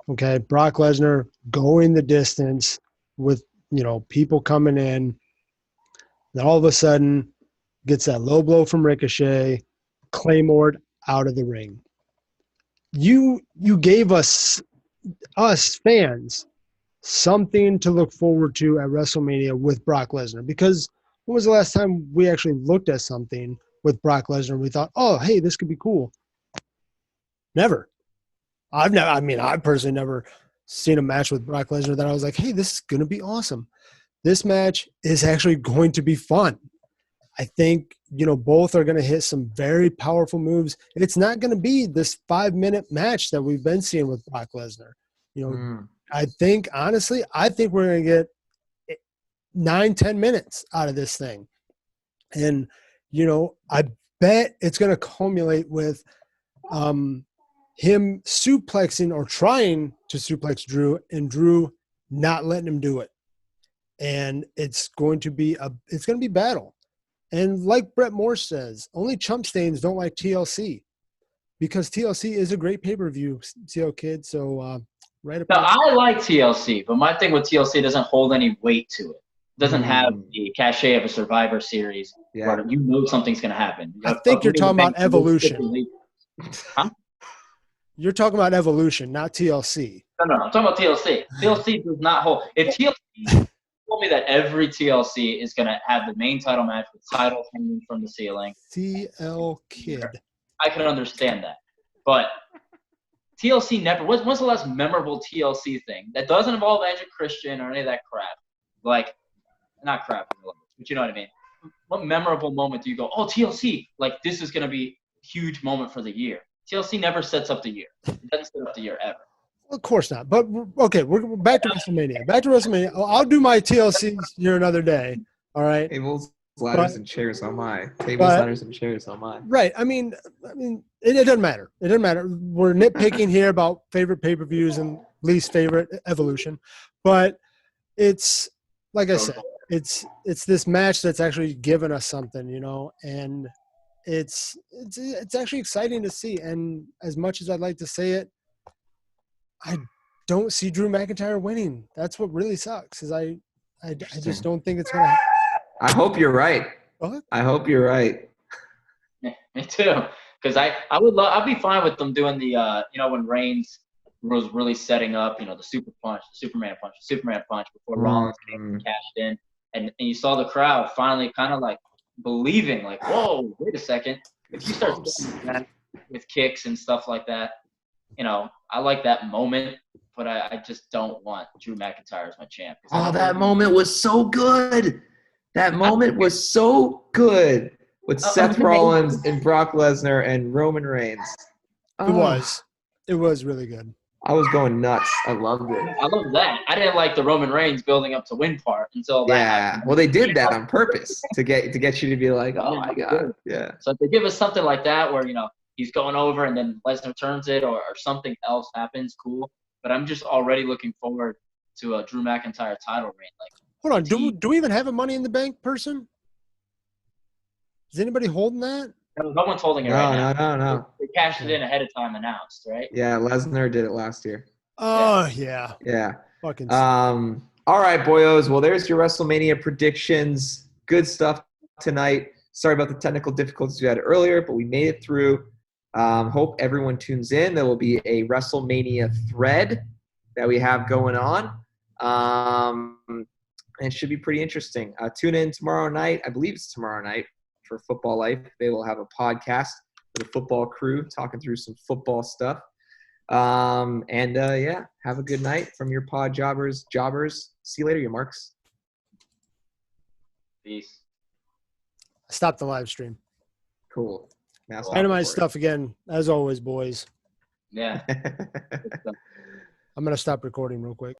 okay? Brock Lesnar going the distance with, people coming in. Then all of a sudden gets that low blow from Ricochet, Claymore out of the ring. You gave us fans something to look forward to at WrestleMania with Brock Lesnar, because when was the last time we actually looked at something with Brock Lesnar and we thought, oh, hey, this could be cool? Never. I've personally never seen a match with Brock Lesnar that I was like, hey, this is going to be awesome. This match is actually going to be fun. I think both are going to hit some very powerful moves. It's not going to be this 5-minute match that we've been seeing with Brock Lesnar. I think, honestly, we're going to get 9-10 minutes out of this thing. And, I bet it's going to culminate with him suplexing or trying to suplex Drew and Drew not letting him do it. And it's going to be battle. And like Brett Moore says, only chump stains don't like TLC, because TLC is a great pay-per-view, CO Kid. So right up. No, I like TLC, but my thing with TLC doesn't hold any weight to it. It doesn't have the cachet of a Survivor Series where something's going to happen. I think you're talking about Evolution. Huh? You're talking about Evolution, not TLC. No, I'm talking about TLC. TLC does not hold. If TLC told me that every TLC is going to have the main title match with titles hanging from the ceiling, CL Kid, I can understand that. But TLC never. When's the last memorable TLC thing that doesn't involve Edge and Christian or any of that crap? Like, not crap, but you know what I mean. What memorable moment do you go, oh, TLC, like this is going to be a huge moment for the year? TLC never sets up the year. It doesn't set up the year ever. Of course not. But okay, we're back to WrestleMania. I'll do my TLCs here another day. All right. Tables, ladders, and chairs on my. Ladders, and chairs on mine. Right. I mean, it doesn't matter. It doesn't matter. We're nitpicking here about favorite pay-per-views and least favorite Evolution, but it's like I said, it's this match that's actually given us something, and it's actually exciting to see. And as much as I'd like to say it, I don't see Drew McIntyre winning. That's what really sucks. Is I just don't think it's gonna. I hope you're right. What? I hope you're right. Me too. Because I'd be fine with them doing the when Reigns was really setting up, the super punch, the Superman punch before Rollins came and cashed in, and you saw the crowd finally kind of like believing, like, whoa, wait a second. If you start doing that with kicks and stuff like that, I like that moment, but I just don't want Drew McIntyre as my champ. Oh, that moment was so good. That moment was so good with Seth Rollins and Brock Lesnar and Roman Reigns. It was really good. I was going nuts. I loved it. I love that. I didn't like the Roman Reigns building up to win part until that happened. Well, they did that on purpose to get you to be like, oh my God. Yeah. So if they give us something like that where, he's going over and then Lesnar turns it or something else happens, cool. But I'm just already looking forward to a Drew McIntyre title reign. Like, hold on, do we even have a Money in the Bank person? Is anybody holding that? No one's holding it right now. No. They cashed it in ahead of time announced, right? Yeah, Lesnar did it last year. Oh, yeah. Yeah. Fucking all right, boyos. Well, there's your WrestleMania predictions. Good stuff tonight. Sorry about the technical difficulties we had earlier, but we made it through. Hope everyone tunes in. There will be a WrestleMania thread that we have going on. And it should be pretty interesting. Tune in tomorrow night. I believe it's tomorrow night for Football Life. They will have a podcast with the football crew talking through some football stuff. Have a good night from your pod jobbers. See you later, you marks. Peace. Stop the live stream. Cool. Dynamite stuff again, as always, boys. Yeah. I'm going to stop recording real quick.